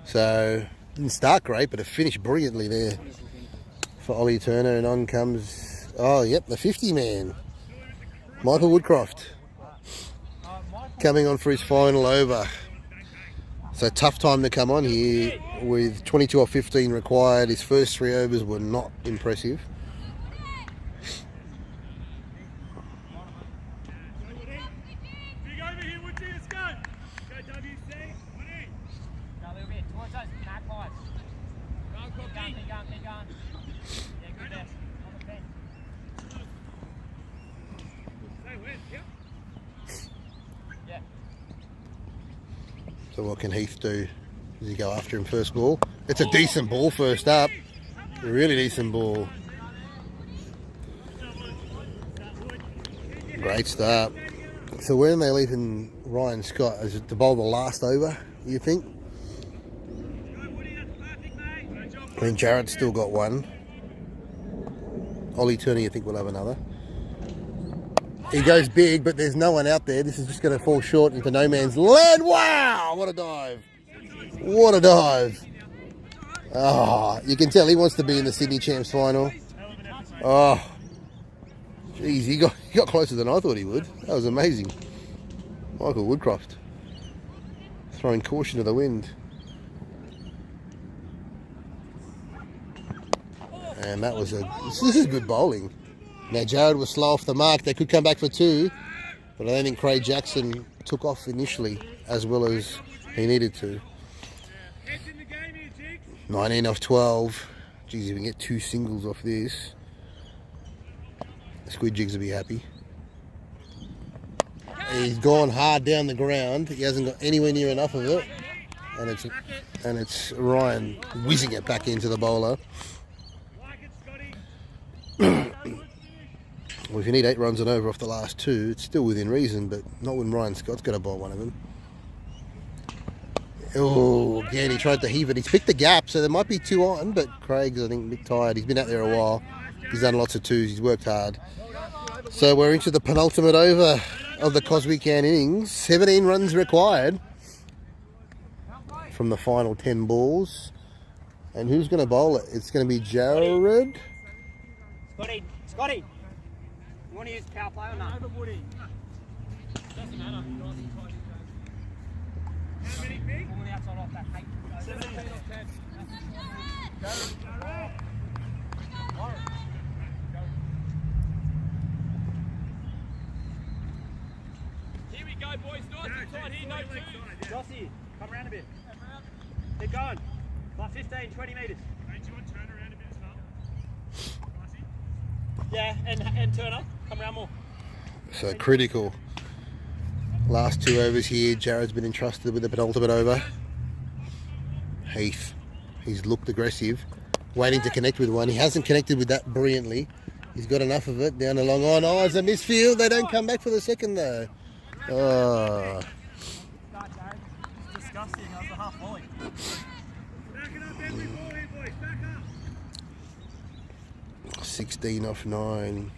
So, didn't start great, but it finished brilliantly there for Ollie Turner. And on comes, oh, yep, the 50 man, Michael Woodcroft, coming on for his final over. So, tough time to come on here with 22 off 15 required. His first 3 overs were not impressive. Big over here, Woodie, let's go. Go, WC. Woody. Go a little bit towards those magpies. Go on, Cookie. Keep going. Yeah, good there. On the fence. Stay wet, yep. Yeah. So what can Heath do? Does he go after him first ball? It's a decent ball first up. A really decent ball. Great start. So when are they leaving Ryan Scott? Is it to bowl the last over, you think? I mean, Jared's still got one. Ollie Turner, you think we'll have another? He goes big, but there's no one out there. This is just going to fall short into no man's land. Wow! What a dive. What a dive. Oh, you can tell he wants to be in the Sydney Champs final. Oh, jeez, he got closer than I thought he would. That was amazing. Michael Woodcroft throwing caution to the wind. And that was this is good bowling. Now Jared was slow off the mark. They could come back for 2, but I don't think Craig Jackson took off initially as well as he needed to. 19 off 12. Geez, if we can get 2 singles off this, the Squidjigs will be happy. He's gone hard down the ground. He hasn't got anywhere near enough of it, and it's Ryan whizzing it back into the bowler. Well, if you need 8 runs and over off the last 2, it's still within reason, but not when Ryan Scott's got to bowl one of them. Oh, again, he tried to heave it. He's picked the gap, so there might be 2 on, but Craig's, I think, a bit tired. He's been out there a while. He's done lots of 2s. He's worked hard. So we're into the penultimate over of the coswecan innings. 17 runs required from the final 10 balls. And who's going to bowl it? It's going to be Jared. Scotty. You want to use power play or not? Over, Woody. Doesn't matter. How many big? Pull the outside off that height. 17 off 10. Here we go, boys. Nice and tight here, no 2s. Jossie, come around a bit. Keep going. About 15, 20 metres. Hey, do you want to turn around a bit as well? Yeah, and Turner, come around more. So critical. Last 2 overs here. Jared's been entrusted with the penultimate over. Heath. He's looked aggressive. Waiting to connect with one. He hasn't connected with that brilliantly. He's got enough of it. Down the long on. Oh, it's a misfield. They don't come back for the second though. Oh. It's disgusting. That was the half volley. Back it up every ball here, boys. Back up. 16 off 9.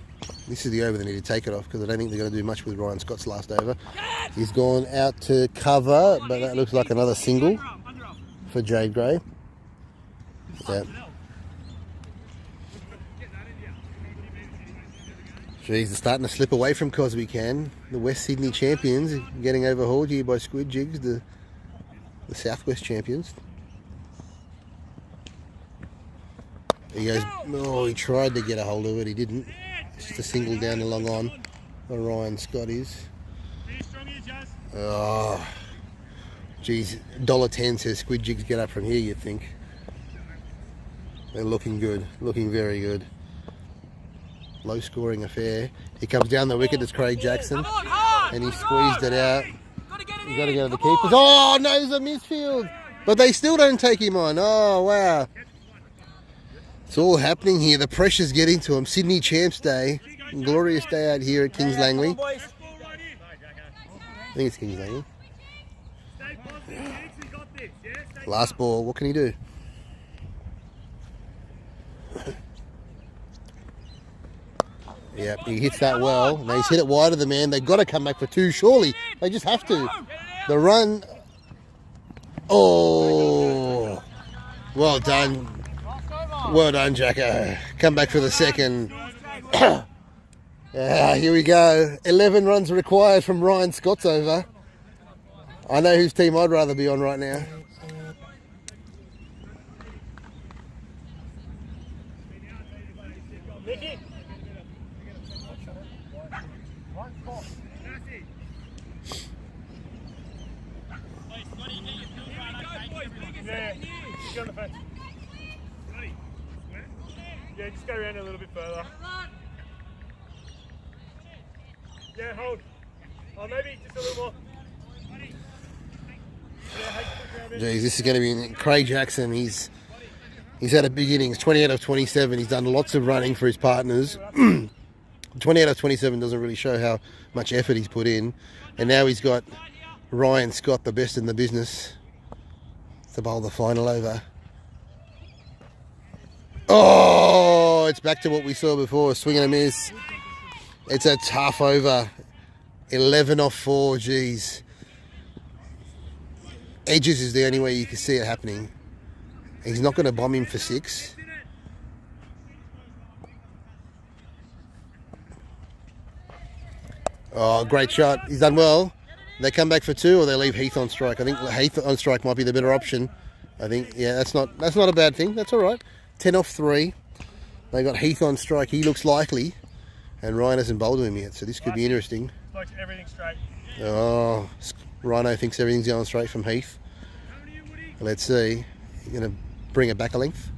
This is the over they need to take it off because I don't think they're going to do much with Ryan Scott's last over. He's gone out to cover, but that looks like another single for Jade Gray. Yeah. Geez, they're starting to slip away from coswecan. The West Sydney champions getting overhauled here by Squidjigs, the Southwest champions. He goes, oh, he tried to get a hold of it, he didn't. Just a single down the long on for Ryan Scott is. Oh, geez, $1.10 says Squidjigs get up from here, you'd think. They're looking good, looking very good. Low scoring affair. He comes down the wicket, it's Craig Jackson, and he squeezed it out. He's got to go to the keepers. Oh no, there's a misfield, but they still don't take him on. Oh wow. It's all happening here. The pressure's getting to him. Sydney Champs Day. Glorious day out here at Kings Langley. I think it's Kings Langley. Last ball. What can he do? Yep, he hits that well. And he's hit it wide of the man. They've got to come back for two, surely. They just have to. The run. Oh. Well done. Well done, Jacko. Come back for the second. Here we go. 11 runs required from Ryan Scott's over. I know whose team I'd rather be on right now. Yeah, get on the fence. Yeah, just go around a little bit further. Yeah, hold. Oh, maybe just a little more. Jeez, this is going to be Craig Jackson. He's had a big innings, 20 out of 27. He's done lots of running for his partners. 20 out of 27 doesn't really show how much effort he's put in. And now he's got Ryan Scott, the best in the business, to bowl the final over. Oh, it's back to what we saw before, swing and a miss. It's a tough over. 11 off 4, geez. Edges is the only way you can see it happening. He's not going to bomb him for 6. Oh, great shot. He's done well. They come back for 2 or they leave Heath on strike. I think Heath on strike might be the better option. I think, yeah, that's not a bad thing. That's all right. 10 off 3. They got Heath on strike. He looks likely. And Ryan hasn't bowled him yet, so this could be interesting. Like everything straight. Oh, Rhino thinks everything's going straight from Heath. Let's see. You're going to bring it back a length.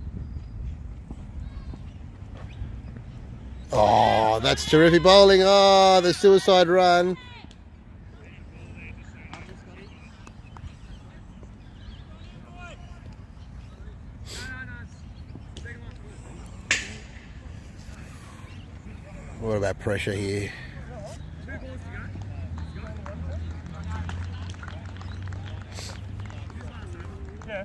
Oh, that's terrific bowling. Oh, the suicide run. What about pressure here? Yeah.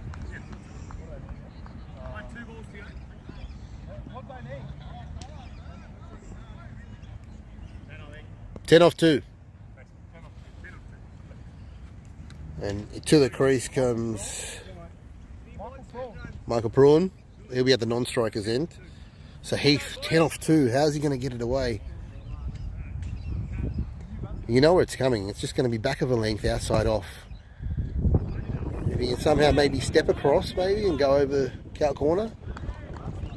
10 off 2. And to the crease comes Michael Prawn. He'll be at the non-striker's end. So Heath, 10 off 2. How's he going to get it away? You know where it's coming. It's just going to be back of a length, outside off. If he can somehow maybe step across maybe and go over cow corner.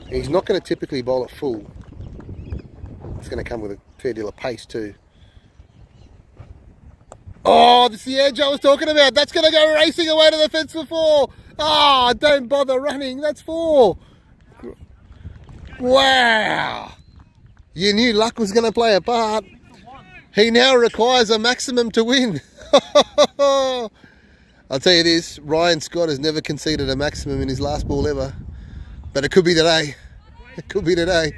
He's not going to typically bowl it full. It's going to come with a fair deal of pace too. Oh, that's the edge I was talking about. That's going to go racing away to the fence for 4. Oh, don't bother running. That's 4. Wow. You knew luck was going to play a part. He now requires a maximum to win. I'll tell you this, Ryan Scott has never conceded a maximum in his last ball ever. But it could be today. It could be today.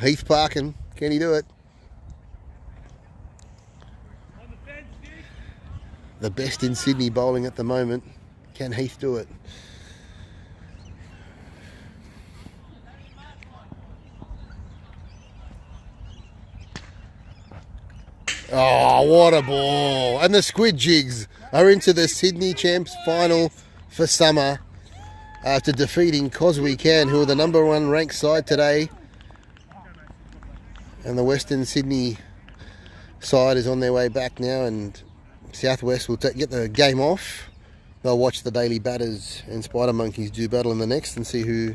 Heath Parkin, can he do it? The best in Sydney bowling at the moment. Can Heath do it? Oh, what a ball. And the Squidjigs are into the Sydney Champs final for summer after defeating coswecan, who are the #1 ranked side today. And the Western Sydney side is on their way back now, and Southwest will get the game off. They'll watch the Daily Batters and Spider Monkeys do battle in the next and see who